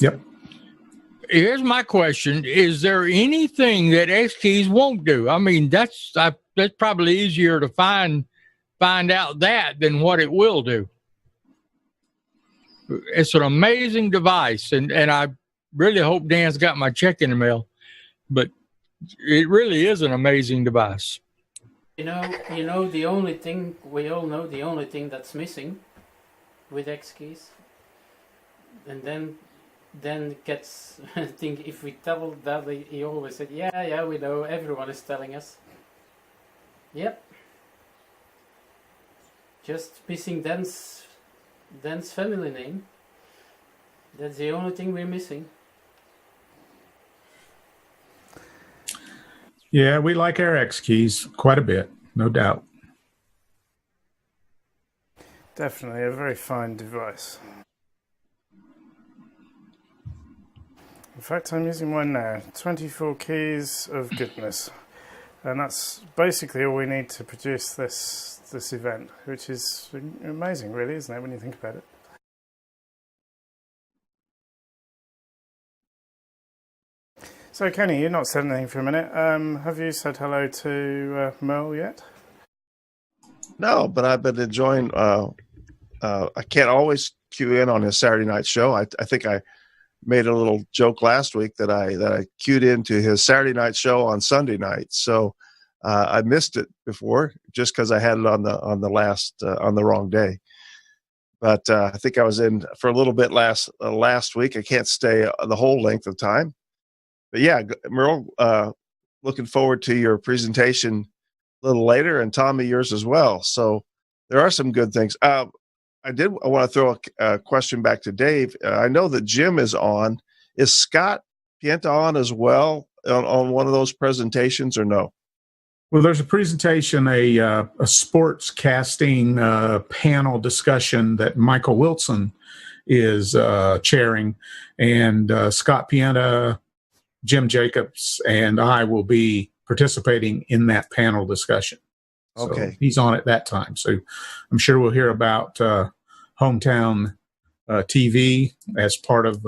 Yep. Here's my question: is there anything that X keys won't do? I mean, that's probably easier to find out that than what it will do. It's an amazing device, and I really hope Dan's got my check in the mail, but it really is an amazing device. You know the only thing we all know, the only thing that's missing with X keys, and then gets think if we tell that he always said yeah we know, everyone is telling us. Yep. Just missing Dan's family name. That's the only thing we're missing. Yeah, we like our X keys quite a bit, no doubt. Definitely a very fine device. In fact, I'm using one now. 24 keys of goodness. And that's basically all we need to produce this event, which is amazing, really, isn't it, when you think about it? So, Kenny, you've not said anything for a minute. Have you said hello to Merle yet? No, but I've been enjoying. I can't always cue in on his Saturday night show. I think I made a little joke last week that I cued into his Saturday night show on Sunday night. So I missed it before just because I had it on the wrong day. But I think I was in for a little bit last week. I can't stay the whole length of time. But yeah, Merle, looking forward to your presentation a little later, and Tommy, yours as well. So there are some good things. I want to throw a question back to Dave. I know that Jim is on. Is Scott Pienta on as well on one of those presentations, or no? Well, there's a presentation, a sports casting panel discussion that Michael Wilson is chairing, and Scott Pienta, Jim Jacobs, and I will be participating in that panel discussion. Okay. So he's on at that time. So I'm sure we'll hear about hometown TV as part of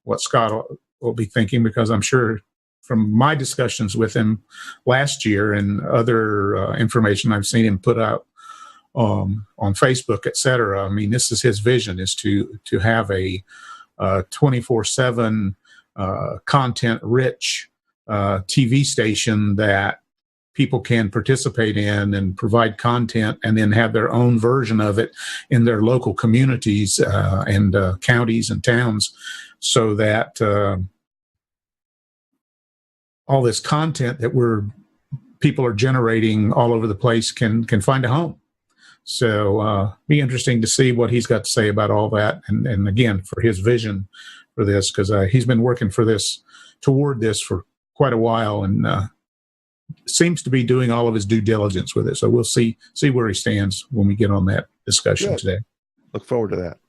what Scott will be thinking, because I'm sure from my discussions with him last year and other information I've seen him put out on Facebook, etc. I mean, this is his vision, is to have a 24/7 content-rich TV station that people can participate in and provide content, and then have their own version of it in their local communities and counties and towns, so that all this content that people are generating all over the place can find a home. So be interesting to see what he's got to say about all that, and again, for his vision for this, because he's been working toward this for quite a while, and seems to be doing all of his due diligence with it. So we'll see where he stands when we get on that discussion today. Look forward to that.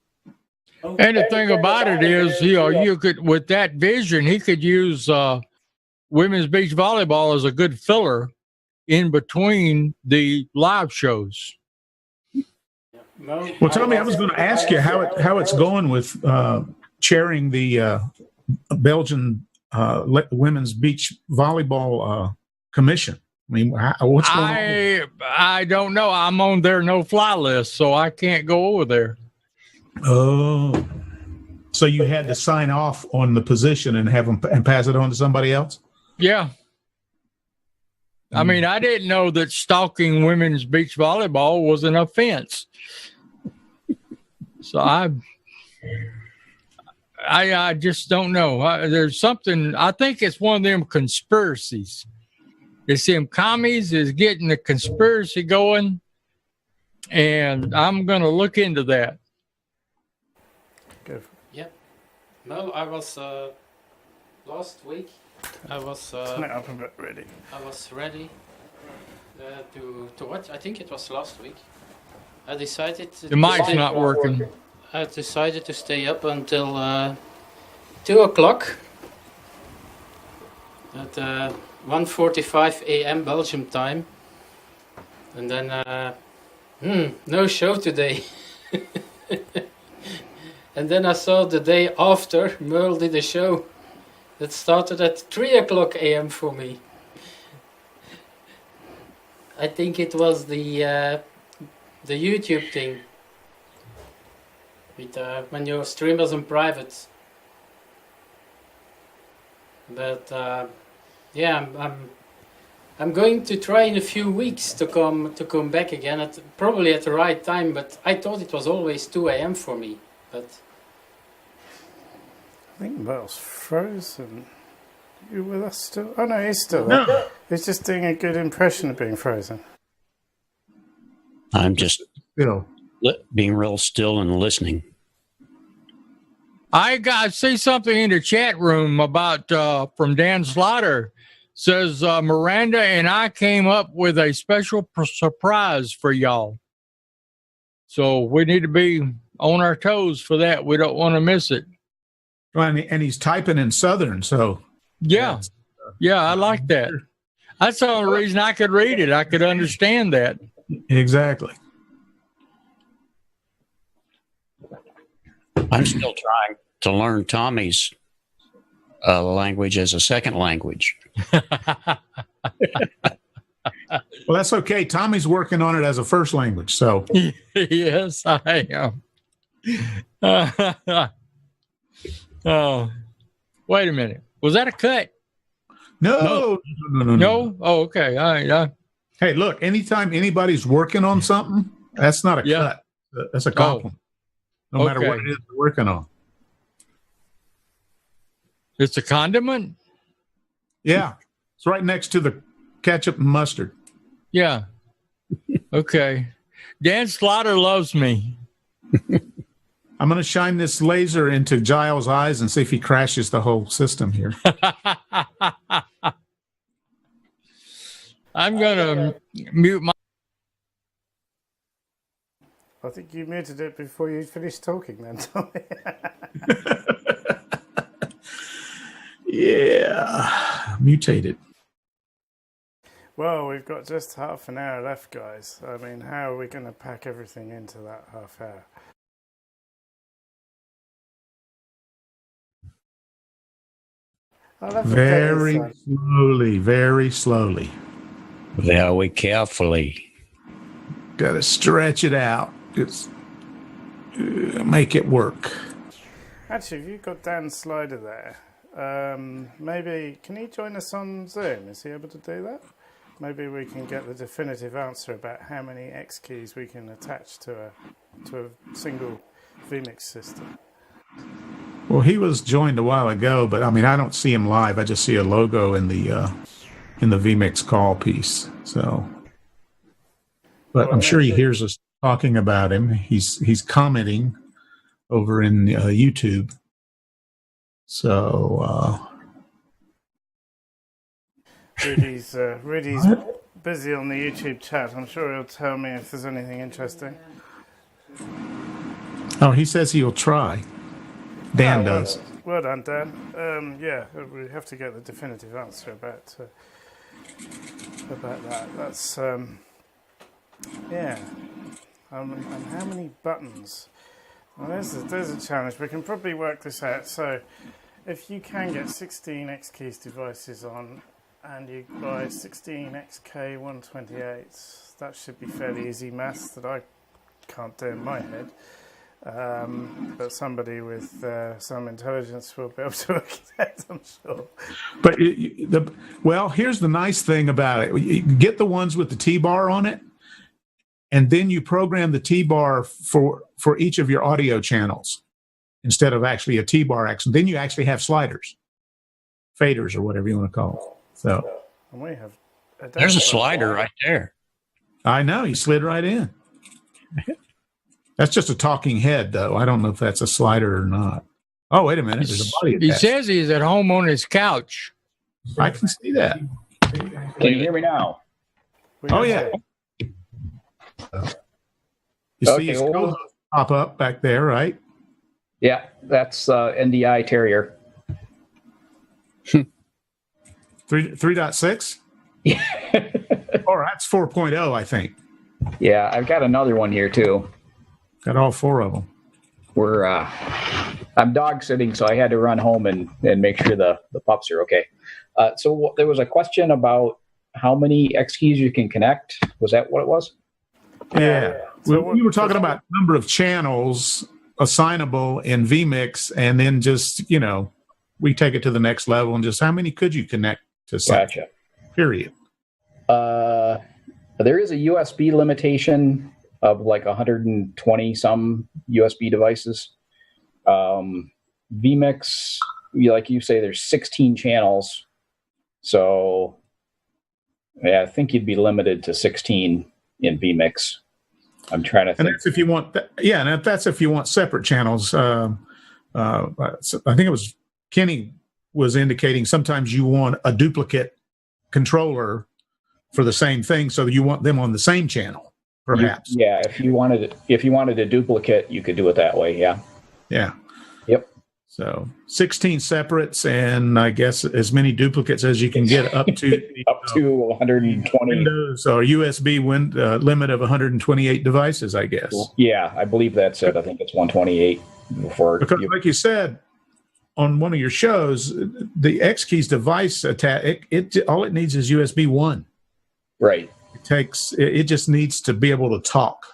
And the thing about it is, you could, with that vision, he could use women's beach volleyball as a good filler in between the live shows. Well, Tommy, I was going to ask you how it's going with chairing the Belgian women's beach volleyball commission. I mean, what's going on? I don't know. I'm on their no-fly list, so I can't go over there. Oh, so you had to sign off on the position and have them and pass it on to somebody else? Yeah. I mean, I didn't know that stalking women's beach volleyball was an offense. So I just don't know. There's something. I think it's one of them conspiracies. It's them commies is getting the conspiracy going, and I'm going to look into that. Good. Yep. No, I was last week. I was Turn it up a bit, really. I was ready to watch. I think it was last week. I decided The mic's not working. I decided to stay up until 2 o'clock at 1:45 a.m. Belgium time, and then no show today. And then I saw the day after Merle did a show that started at 3 o'clock a.m. for me. I think it was the YouTube thing with when your streamers on private. But yeah, I'm going to try in a few weeks to come back again probably at the right time. But I thought it was always 2 a.m. for me. But I think Merle's frozen. You with us still? Oh no, he's still there. No. He's just doing a good impression of being frozen. I'm just being real still and listening. I see something in the chat room about from Dan Slaughter. Says Miranda and I came up with a special surprise for y'all. So we need to be on our toes for that. We don't want to miss it. Well, and he's typing in Southern, so yeah, I like that. That's the only reason I could read it. I could understand that. Exactly. I'm still trying to learn Tommy's language as a second language. Well, that's okay. Tommy's working on it as a first language, so. Yes, I am. Oh, wait a minute. Was that a cut? No. No? Oh, okay. All right. Hey, look, anytime anybody's working on something, that's not a cut. That's a compliment. No matter what it is they're working on. It's a condiment? Yeah. It's right next to the ketchup and mustard. Yeah. Okay. Dan Slaughter loves me. I'm going to shine this laser into Giles' eyes and see if he crashes the whole system here. I'm going to mute my... I think you muted it before you finished talking then, Tommy. Yeah. Mutated. Well, we've got just half an hour left, guys. I mean, how are we going to pack everything into that half hour? I'll have to Very get this, slowly, very slowly. Very carefully. Got to stretch it out. Just make it work. Actually, if you've got Dan's slider there, maybe can he join us on Zoom? Is he able to do that? Maybe we can get the definitive answer about how many X keys we can attach to a single vMix system. Well, he was joined a while ago, but I mean, I don't see him live. I just see a logo in the vMix call piece. So, but I'm sure he hears us talking about him. He's commenting over in YouTube. So. Rudy's busy on the YouTube chat. I'm sure he'll tell me if there's anything interesting. Oh, he says he'll try. Dan does. Well done, Dan. Yeah, we have to get the definitive answer about that. That's yeah. And how many buttons? Well, there's a challenge. We can probably work this out. So, if you can get 16 X keys devices on, and you buy 16 XK128s, that should be fairly easy maths that I can't do in my head. But somebody with some intelligence will be able to work it out, I'm sure. But well, here's the nice thing about it: you get the ones with the T-bar on it, and then you program the T-bar for each of your audio channels instead of actually a T-bar action. Then you actually have sliders, faders, or whatever you want to call them. So, and we have there's a slider right there. I know, he slid right in. That's just a talking head, though. I don't know if that's a slider or not. Oh, wait a minute. There's a body He attached. says he's at home on his couch. I can see that. Can you hear me now? Oh, yeah. You see his co-host pop up back there, right? Yeah, that's NDI Terrier. 3.6? Yeah. Or that's 4.0, I think. Yeah, I've got another one here too. Got all four of them. I'm dog sitting, so I had to run home and make sure the pups are okay. So there was a question about how many X keys you can connect. Was that what it was? Yeah. So we were talking about number of channels assignable in vMix, and then just, we take it to the next level and just how many could you connect to something? Gotcha. Period. There is a USB limitation of like 120 some USB devices. vMix, like you say, there's 16 channels. So yeah, I think you'd be limited to 16 in vMix. I'm trying to think. And that's if you want, and that's if you want separate channels. I think it was Kenny was indicating sometimes you want a duplicate controller for the same thing, so you want them on the same channel, perhaps. If you wanted a duplicate, you could do it that way. Yeah. Yeah. Yep. So 16 separates, and I guess as many duplicates as you can get up to 120 Windows or USB limit of 128 devices, I guess. Yeah, I believe that's it. I think it's 128 before. Because, like you said on one of your shows, the X keys device all it needs is USB 1. Right. It just needs to be able to talk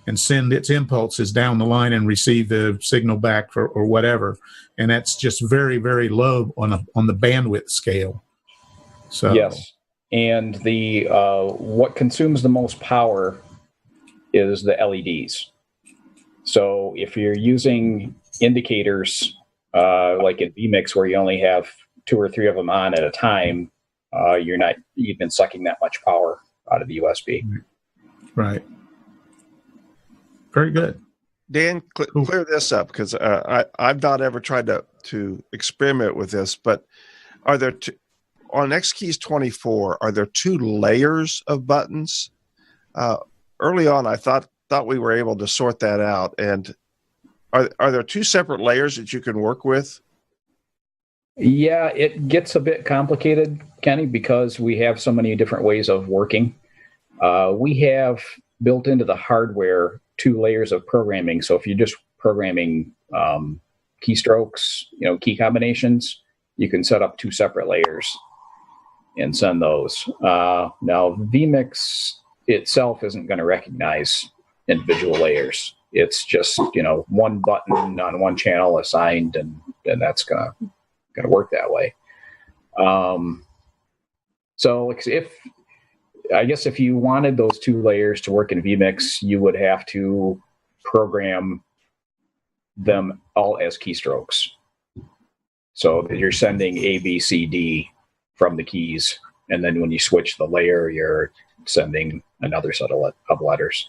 and send its impulses down the line and receive the signal back or whatever. And that's just very, very low on the bandwidth scale. So yes. And the what consumes the most power is the LEDs. So if you're using indicators like in vMix where you only have 2 or 3 of them on at a time, you've been sucking that much power out of the USB. Right. Very good. Dan, clear this up, because I've not ever tried to experiment with this, but are there on XKeys 24, are there 2 layers of buttons? Early on, I thought we were able to sort that out. And are there 2 separate layers that you can work with? Yeah, it gets a bit complicated, Kenny, because we have so many different ways of working. We have built into the hardware 2 layers of programming. So if you're just programming keystrokes, key combinations, you can set up 2 separate layers and send those. Now, vMix itself isn't going to recognize individual layers. It's just, one button on one channel assigned, and that's going to work that way. So if you wanted those 2 layers to work in vMix, you would have to program them all as keystrokes. So that you're sending A, B, C, D from the keys, and then when you switch the layer, you're sending another set of letters.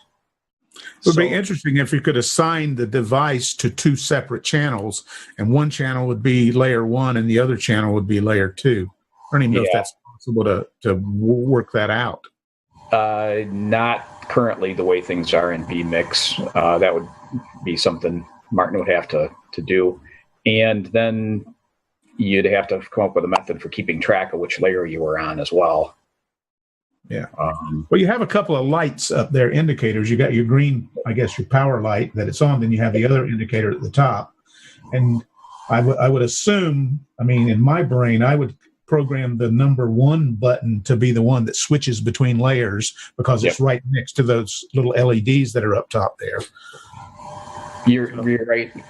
It would be interesting if you could assign the device to 2 separate channels, and one channel would be layer 1 and the other channel would be layer 2. I don't even know if that's possible to work that out. Not currently the way things are in vMix. That would be something Martin would have to do. And then you'd have to come up with a method for keeping track of which layer you were on as well. Yeah. Well, you have a couple of lights up there, indicators. You got your green, I guess, your power light that it's on. Then you have the other indicator at the top. And I would assume, in my brain, I would program the number 1 button to be the one that switches between layers, because it's right next to those little LEDs that are up top there. You're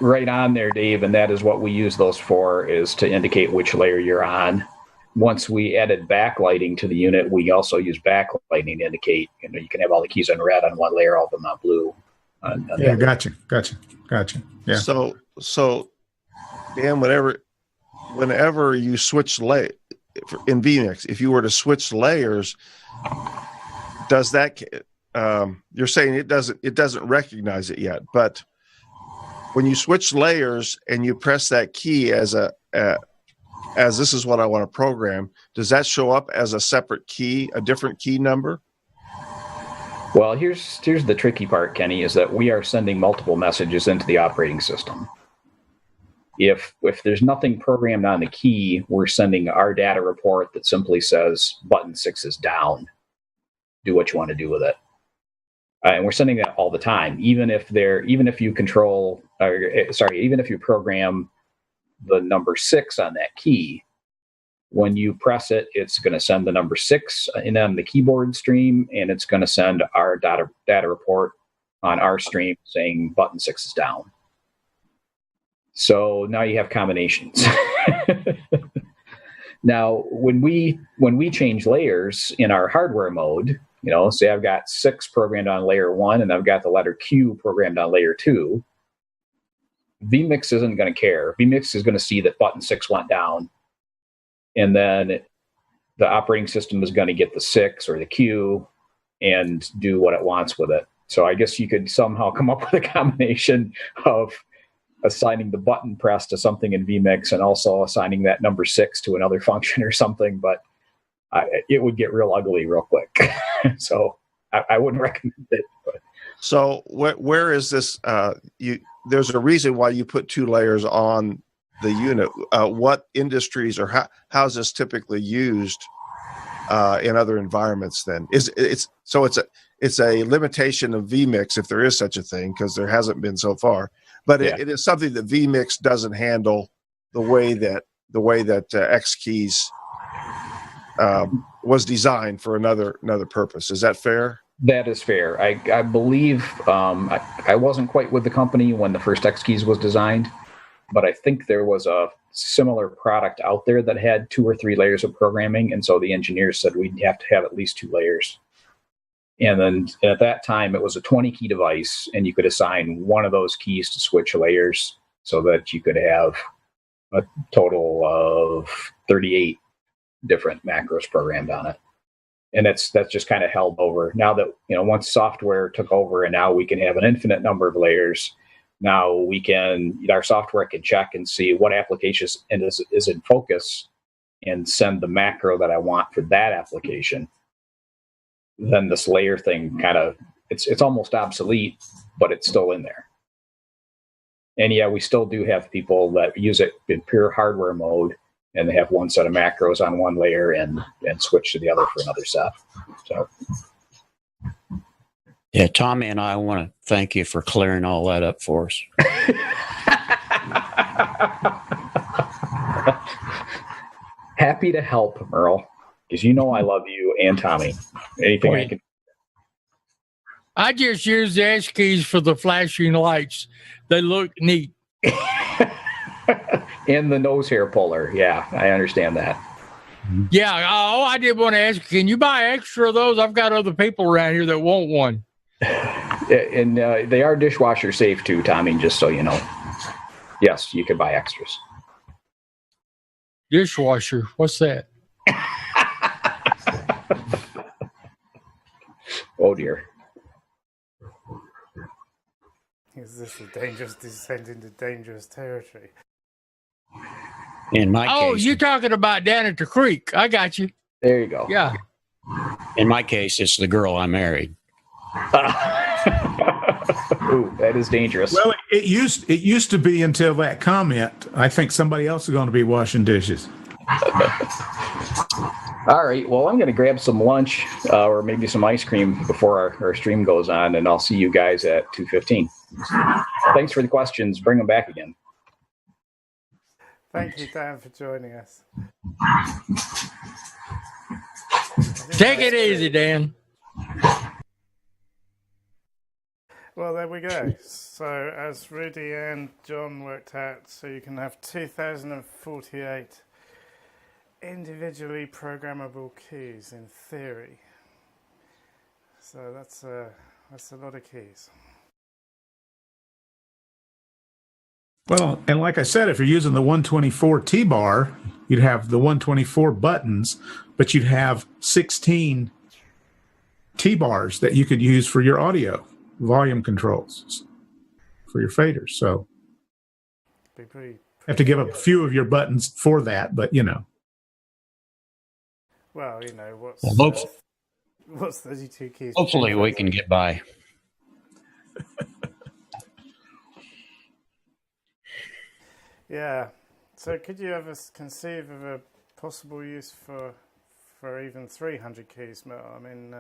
right on there, Dave, and that is what we use those for, is to indicate which layer you're on. Once we added backlighting to the unit, we also use backlighting to indicate, you can have all the keys on red on one layer, all of them on blue. Yeah, gotcha. Yeah. So, Dan, whenever you switch in vMix, if you were to switch layers, does that? You're saying it doesn't recognize it yet, but when you switch layers and you press that key as this is what I want to program, does that show up as a separate key, a different key number? Well, here's the tricky part, Kenny, is that we are sending multiple messages into the operating system. If there's nothing programmed on the key, we're sending our data report that simply says button 6 is down. Do what you want to do with it. And we're sending that all the time, even if you program the number 6 on that key. When you press it, it's going to send the number 6 in on the keyboard stream, and it's going to send our data report on our stream saying button 6 is down. So now you have combinations. Now, when we change layers in our hardware mode, say I've got 6 programmed on layer 1 and I've got the letter Q programmed on layer 2, vMix isn't going to care. vMix is going to see that button 6 went down, and then the operating system is going to get the 6 or the Q and do what it wants with it. So I guess you could somehow come up with a combination of assigning the button press to something in vMix and also assigning that number 6 to another function or something, but it would get real ugly real quick. So I wouldn't recommend it. But. So where is this? There's a reason why you put 2 layers on the unit. What industries or how is this typically used in other environments? Then it's a limitation of vMix, if there is such a thing, because there hasn't been so far. But it is something that vMix doesn't handle the way that X keys was designed for another purpose. Is that fair? That is fair. I believe I wasn't quite with the company when the first X keys was designed, but I think there was a similar product out there that had 2 or 3 layers of programming, and so the engineers said we'd have to have at least 2 layers. And then at that time, it was a 20-key device, and you could assign one of those keys to switch layers so that you could have a total of 38 different macros programmed on it. And that's just kind of held over. Now that, once software took over and now we can have an infinite number of layers, now our software can check and see what applications is in focus and send the macro that I want for that application. Then this layer thing it's almost obsolete, but it's still in there. And yeah, we still do have people that use it in pure hardware mode, and they have one set of macros on one layer and switch to the other for another set. So, yeah, Tommy and I want to thank you for clearing all that up for us. Happy to help, Merle, because you know I love you and Tommy. Anything I can. I just use the X keys for the flashing lights. They look neat. And the nose hair puller. Yeah, I understand that. Yeah. Oh, I did want to ask, can you buy extra of those? I've got other people around here that want one. And they are dishwasher safe too, Tommy, just so you know. Yes, you could buy extras. Dishwasher? What's that? Oh, dear. Is this a dangerous descent into dangerous territory? In my case, you're talking about down at the creek. I got you. There you go. Yeah. in my case, it's the girl I married. Ooh, that is dangerous. Well, it used to be until that comment. I think somebody else is going to be washing dishes. All right. Well, I'm going to grab some lunch or maybe some ice cream before our stream goes on, and I'll see you guys at 2:15. Thanks for the questions. Bring them back again. Thank you, Dan, for joining us. Take it easy, Dan. Well, there we go. So, as Rudy and John worked out, so you can have 2,048 individually programmable keys in theory. So that's a lot of keys. Well, and like I said, if you're using the 124 T-bar, you'd have the 124 buttons, but you'd have 16 T-bars that you could use for your audio volume controls for your faders. So you have to give up a few of your buttons for that, but you know. Well, you know, what's 32 keys? Hopefully we can get by. Yeah. So could you ever conceive of a possible use for even 300 keys, Mel? I mean,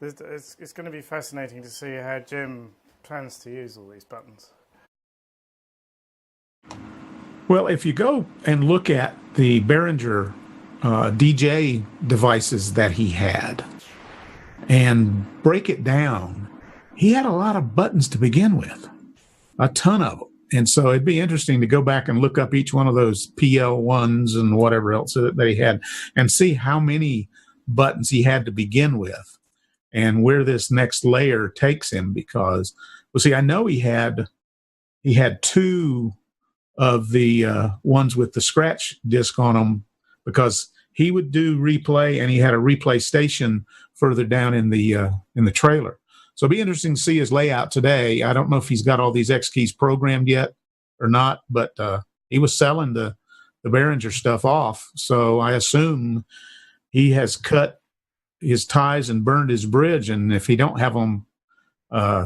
it's going to be fascinating to see how Jim plans to use all these buttons. Well, if you go and look at the Behringer DJ devices that he had and break it down, he had a lot of buttons to begin with, a ton of them. And so it'd be interesting to go back and look up each one of those PL1s and whatever else that he had and see how many buttons he had to begin with and where this next layer takes him. Because, well, see, I know he had two of the ones with the scratch disc on them because he would do replay, and he had a replay station further down in the trailer. So it'll be interesting to see his layout today. I don't know if he's got all these X keys programmed yet or not, but he was selling the Behringer stuff off. So I assume he has cut his ties and burned his bridge. And if he don't have them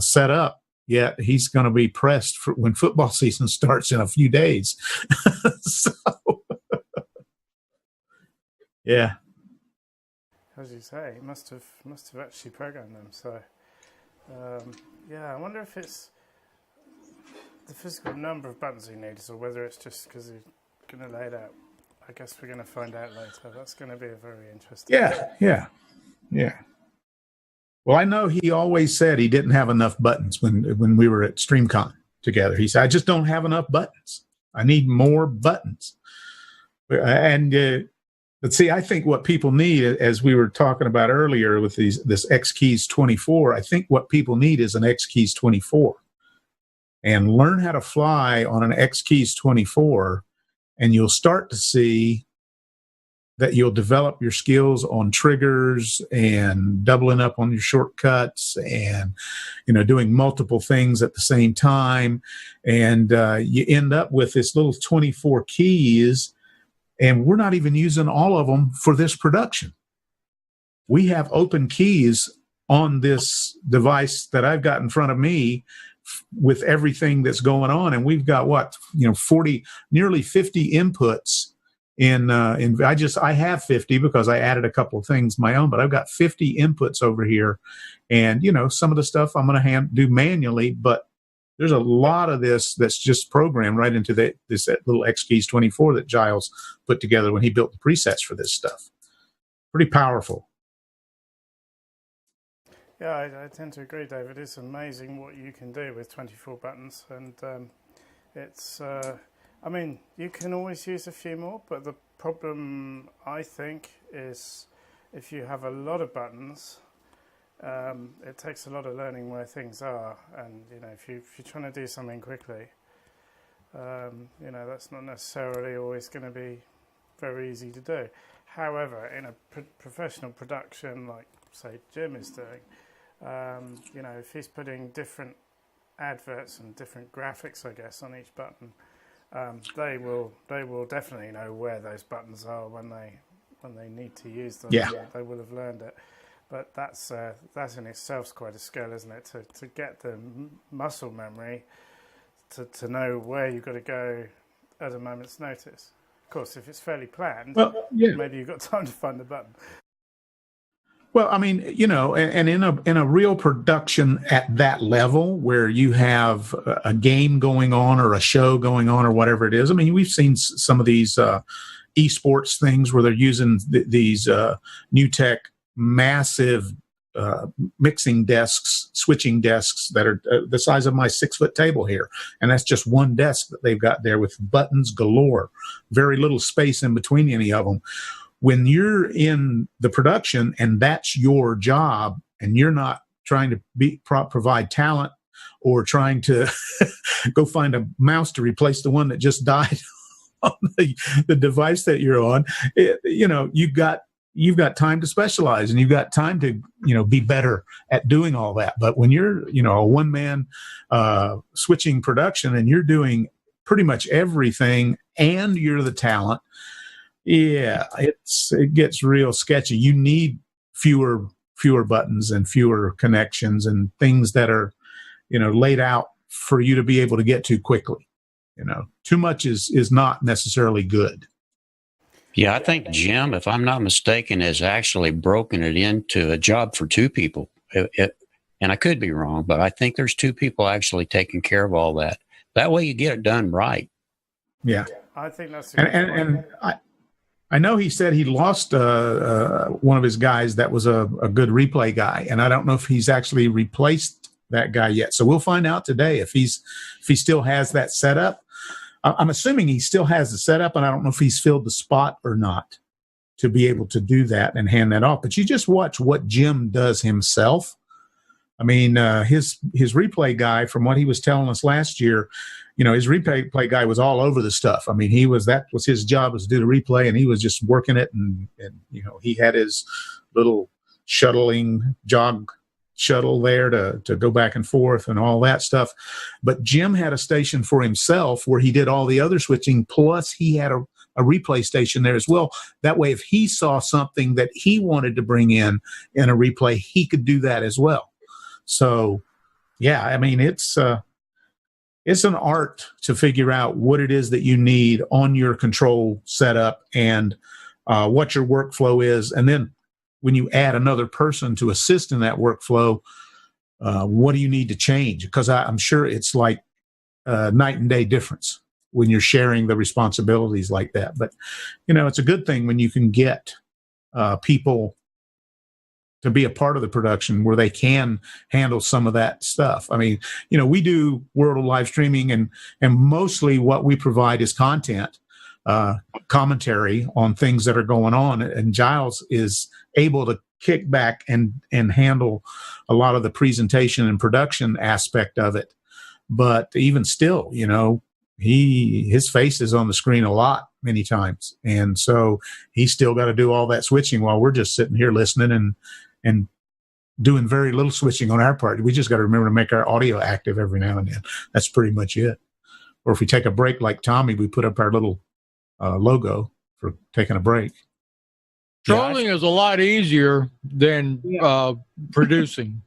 set up yet, he's going to be pressed for when football season starts in a few days. So, yeah. As you say, he must have actually programmed them. So. Yeah, I wonder if it's the physical number of buttons he needs or whether it's just because he's going to lay it out. I guess we're going to find out later. That's going to be a very interesting Yeah. Well, I know he always said he didn't have enough buttons when we were at StreamCon together. He said, I just don't have enough buttons. I need more buttons. And but see, I think what people need, as we were talking about earlier with this X Keys 24, I think what people need is an X Keys 24. And learn how to fly on an X Keys 24, and you'll start to see that you'll develop your skills on triggers and doubling up on your shortcuts and, you know, doing multiple things at the same time. And you end up with this little 24 keys. And we're not even using all of them for this production. We have open keys on this device that I've got in front of me with everything that's going on. And we've got nearly 50 inputs I have 50 because I added a couple of things of my own, but I've got 50 inputs over here. And, you know, some of the stuff I'm going to do manually, but There's a lot of this that's just programmed right into this little X Keys 24 that Giles put together when he built the presets for this stuff. Pretty powerful. Yeah, I tend to agree, David. It's amazing what you can do with 24 buttons, and it's. I mean, you can always use a few more, but the problem, I think, is if you have a lot of buttons, it takes a lot of learning where things are, and if you're trying to do something quickly, that's not necessarily always going to be very easy to do. However, in a professional production like, say, Jim is doing, if he's putting different adverts and different graphics, I guess, on each button, they will definitely know where those buttons are when they need to use them. Yeah. They will have learned it. But that's in itself quite a skill, isn't it? To get the muscle memory to know where you've got to go at a moment's notice. Of course, if it's fairly planned, maybe you've got time to find the button. Well, I mean, and in a real production at that level where you have a game going on or a show going on or whatever it is. I mean, we've seen some of these esports things where they're using these new tech massive mixing desks, switching desks that are the size of my 6-foot table here. And that's just one desk that they've got there with buttons galore, very little space in between any of them. When you're in the production and that's your job and you're not trying to provide talent or trying to go find a mouse to replace the one that just died on the device that you're on, you've got time to specialize and you've got time to, be better at doing all that. But when you're, a one-man switching production and you're doing pretty much everything and you're the talent, yeah, it gets real sketchy. You need fewer buttons and fewer connections and things that are, laid out for you to be able to get to quickly. Too much is not necessarily good. Yeah, I think Jim, if I'm not mistaken, has actually broken it into a job for 2 people. And I could be wrong, but I think there's 2 people actually taking care of all that. That way you get it done right. Yeah. I think that's and I know he said he lost one of his guys that was a good replay guy, and I don't know if he's actually replaced that guy yet. So we'll find out today if he still has that setup. I'm assuming he still has the setup, and I don't know if he's filled the spot or not to be able to do that and hand that off. But you just watch what Jim does himself. I mean, his replay guy, from what he was telling us last year, his replay guy was all over the stuff. I mean, that was his job, was to do the replay, and he was just working it. And he had his little jog shuttle there to go back and forth and all that stuff. But Jim had a station for himself where he did all the other switching, plus he had a replay station there as well. That way, if he saw something that he wanted to bring in a replay, he could do that as well. So, yeah, I mean, it's an art to figure out what it is that you need on your control setup and what your workflow is. And then when you add another person to assist in that workflow, what do you need to change? Because I'm sure it's like night and day difference when you're sharing the responsibilities like that. But, it's a good thing when you can get people to be a part of the production where they can handle some of that stuff. I mean, we do World of Live Streaming, and mostly what we provide is content, commentary on things that are going on. And Giles is able to kick back and handle a lot of the presentation and production aspect of it. But even still, his face is on the screen a lot, many times. And so he's still got to do all that switching while we're just sitting here listening and doing very little switching on our part. We just got to remember to make our audio active every now and then. That's pretty much it. Or if we take a break like Tommy, we put up our little logo for taking a break. Trolling is a lot easier than producing.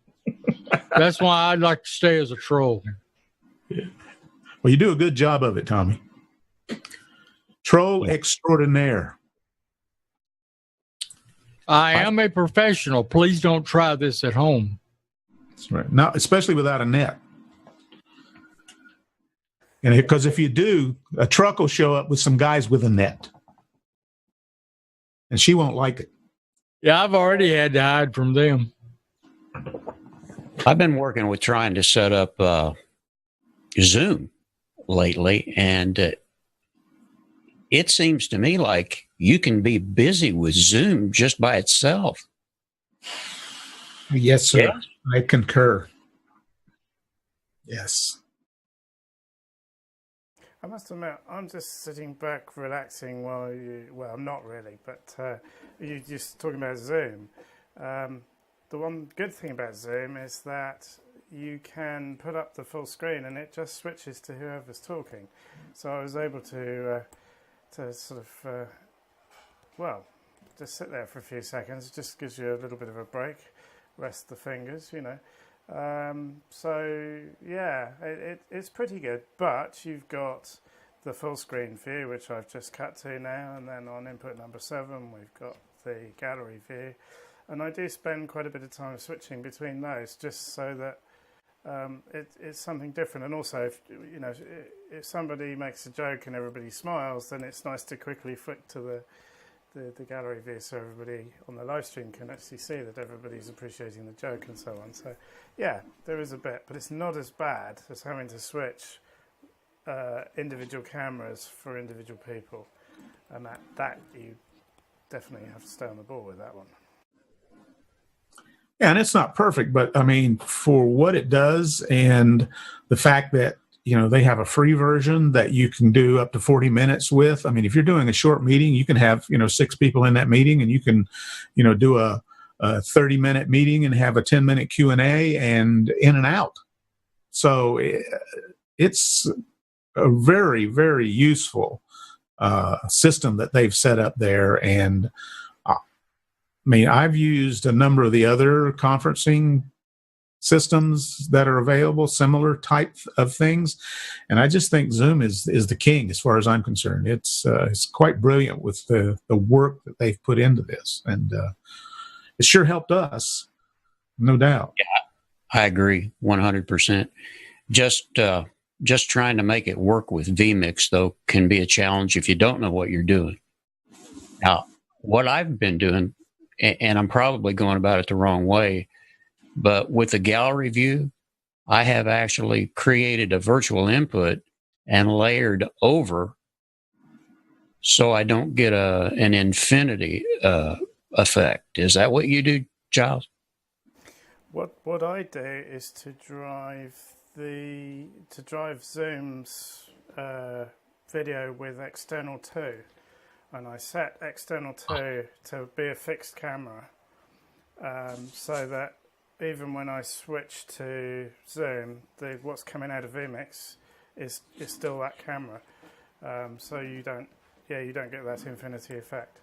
That's why I'd like to stay as a troll. Yeah. Well, you do a good job of it, Tommy. Troll extraordinaire. I am a professional. Please don't try this at home. That's right. Now, especially without a net. And because if you do, a truck will show up with some guys with a net, and she won't like it. Yeah, I've already had to hide from them. I've been working with trying to set up Zoom lately, and it seems to me like you can be busy with Zoom just by itself. Yes, sir. Yeah. I concur. Yes. I must admit, I'm just sitting back relaxing while well, I'm not really, but you're just talking about Zoom. The one good thing about Zoom is that you can put up the full screen and it just switches to whoever's talking. So I was able to sort of, just sit there for a few seconds. It just gives you a little bit of a break, rest the fingers, So yeah, it's pretty good, but you've got the full screen view, which I've just cut to now, and then on input number 7 we've got the gallery view, and I do spend quite a bit of time switching between those just so that it's something different. And also, if somebody makes a joke and everybody smiles, then it's nice to quickly flick to the gallery view so everybody on the live stream can actually see that everybody's appreciating the joke and so on. So yeah, there is a bit, but it's not as bad as having to switch individual cameras for individual people, and that you definitely have to stay on the ball with that one. Yeah, and it's not perfect, but I mean, for what it does and the fact that, they have a free version that you can do up to 40 minutes with. I mean, if you're doing a short meeting, you can have, 6 people in that meeting, and you can, do a 30-minute meeting and have a 10-minute Q&A and in and out. So it's a very, very useful system that they've set up there. And I've used a number of the other conferencing systems that are available, similar type of things, and I just think Zoom is the king as far as I'm concerned. It's quite brilliant with the work that they've put into this, and it sure helped us, no doubt. Yeah, I agree 100%. Just trying to make it work with vMix, though, can be a challenge if you don't know what you're doing. Now, what I've been doing, and I'm probably going about it the wrong way, but with the gallery view, I have actually created a virtual input and layered over so I don't get an infinity effect. Is that what you do, Giles? What I do is to drive Zoom's video with external 2, and I set external 2 to be a fixed camera, so that even when I switch to Zoom, what's coming out of vMix is still that camera. So you don't get that infinity effect.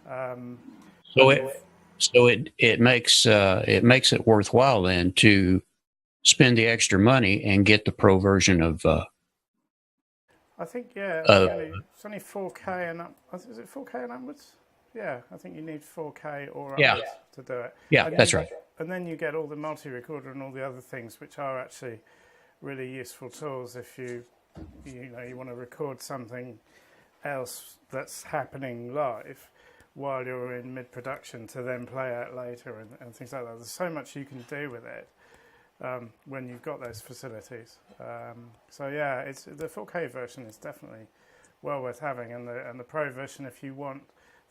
So it makes it worthwhile then to spend the extra money and get the pro version of. I think it's only 4K and up. Is it 4K and upwards? Yeah, I think you need 4K or upwards to do it. Yeah, that's right. And then you get all the multi-recorder and all the other things, which are actually really useful tools if you want to record something else that's happening live while you're in mid-production to then play out later and things like that. There's so much you can do with it when you've got those facilities. So yeah, the 4K version is definitely well worth having, and the Pro version if you want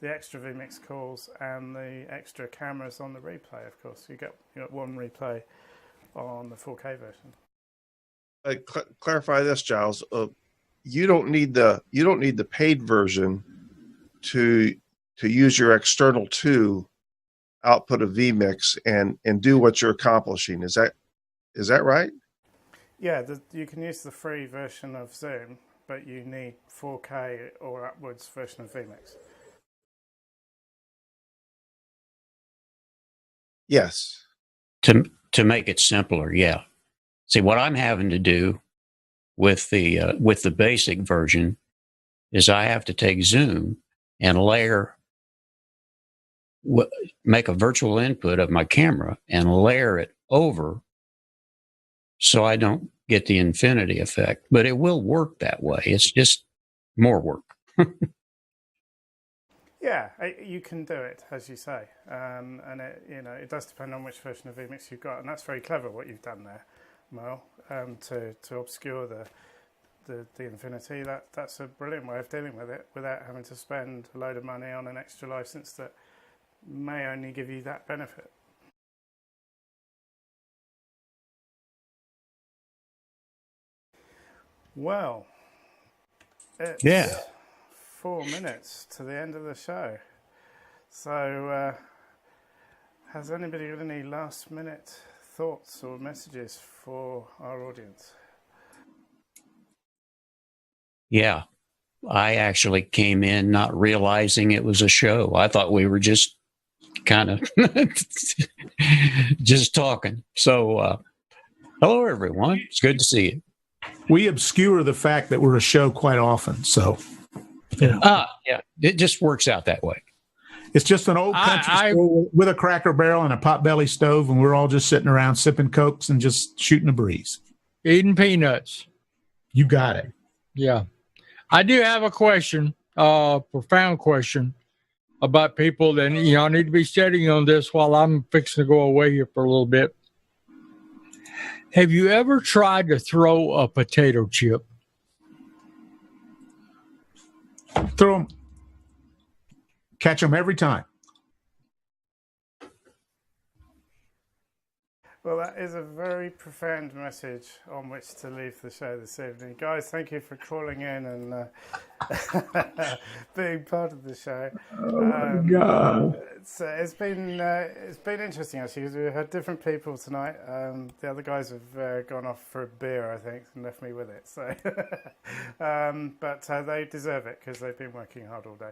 the extra vMix calls and the extra cameras on the replay. Of course, you get one replay on the 4K version. Clarify this, Giles. You don't need the paid version to use your external 2 output of vMix and do what you're accomplishing. Is that right? Yeah, you can use the free version of Zoom, but you need 4K or upwards version of vMix. Yes. To make it simpler, yeah. See, what I'm having to do with the basic version is I have to take Zoom and make a virtual input of my camera and layer it over so I don't get the infinity effect. But it will work that way. It's just more work. Yeah, you can do it, as you say, and it does depend on which version of vMix you've got, and that's very clever what you've done there, Mel, to obscure the infinity. That's a brilliant way of dealing with it without having to spend a load of money on an extra license that may only give you that benefit. Well, it's 4 minutes to the end of the show. So, has anybody got any last minute thoughts or messages for our audience? Yeah. I actually came in not realizing it was a show. I thought we were just kind of just talking. So, hello, everyone. It's good to see you. We obscure the fact that we're a show quite often. So, yeah, it just works out that way. It's just an old country store with a Cracker Barrel and a potbelly stove, and we're all just sitting around sipping Cokes and just shooting a breeze. Eating peanuts. You got it. Yeah. I do have a question, profound question about people that, I need to be studying on this while I'm fixing to go away here for a little bit. Have you ever tried to throw a potato chip? Throw them. Catch them every time. Well, that is a very profound message on which to leave the show this evening. Guys, thank you for calling in and being part of the show. Oh, my God. It's been interesting, actually, because we've had different people tonight. The other guys have gone off for a beer, I think, and left me with it. So, but they deserve it because they've been working hard all day.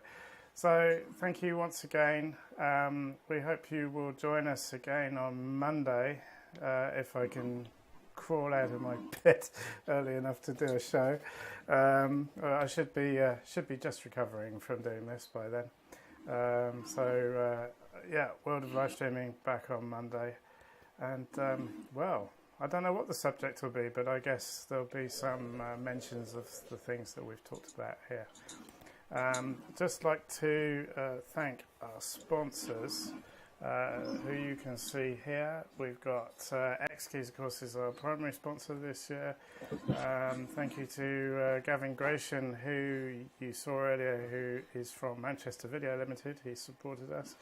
So thank you once again. We hope you will join us again on Monday. If I can crawl out of my pit early enough to do a show. I should be just recovering from doing this by then. World of Live Streaming back on Monday. And, I don't know what the subject will be, but I guess there'll be some mentions of the things that we've talked about here. Just like to thank our sponsors, who you can see here. We've got X-Keys, of course, is our primary sponsor this year. Thank you to Gavin Gratian, who you saw earlier, who is from Manchester Video Limited. He supported us.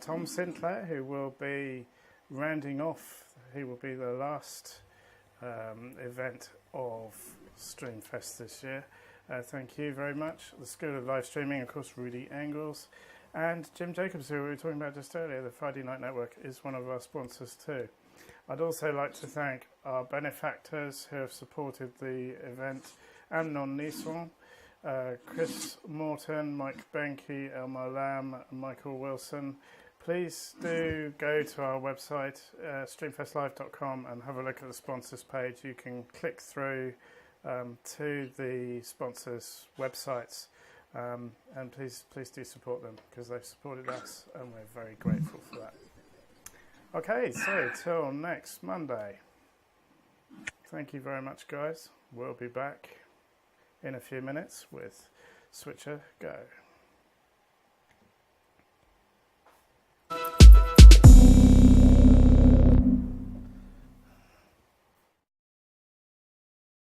Tom Sinclair, who will be rounding off. He will be the last event of Streamfest this year. Thank you very much. The School of Live Streaming, of course, Rudy Engels. And Jim Jacobs, who we were talking about just earlier, the Friday Night Network, is one of our sponsors too. I'd also like to thank our benefactors who have supported the event: Amnon Nisson, Chris Morton, Mike Benke, Elmar Lamb, Michael Wilson. Please do go to our website, streamfestlive.com, and have a look at the sponsors page. You can click through to the sponsors' websites. And please do support them, because they've supported us and we're very grateful for that. Okay, so till next Monday. Thank you very much, guys. We'll be back in a few minutes with Switcher Go.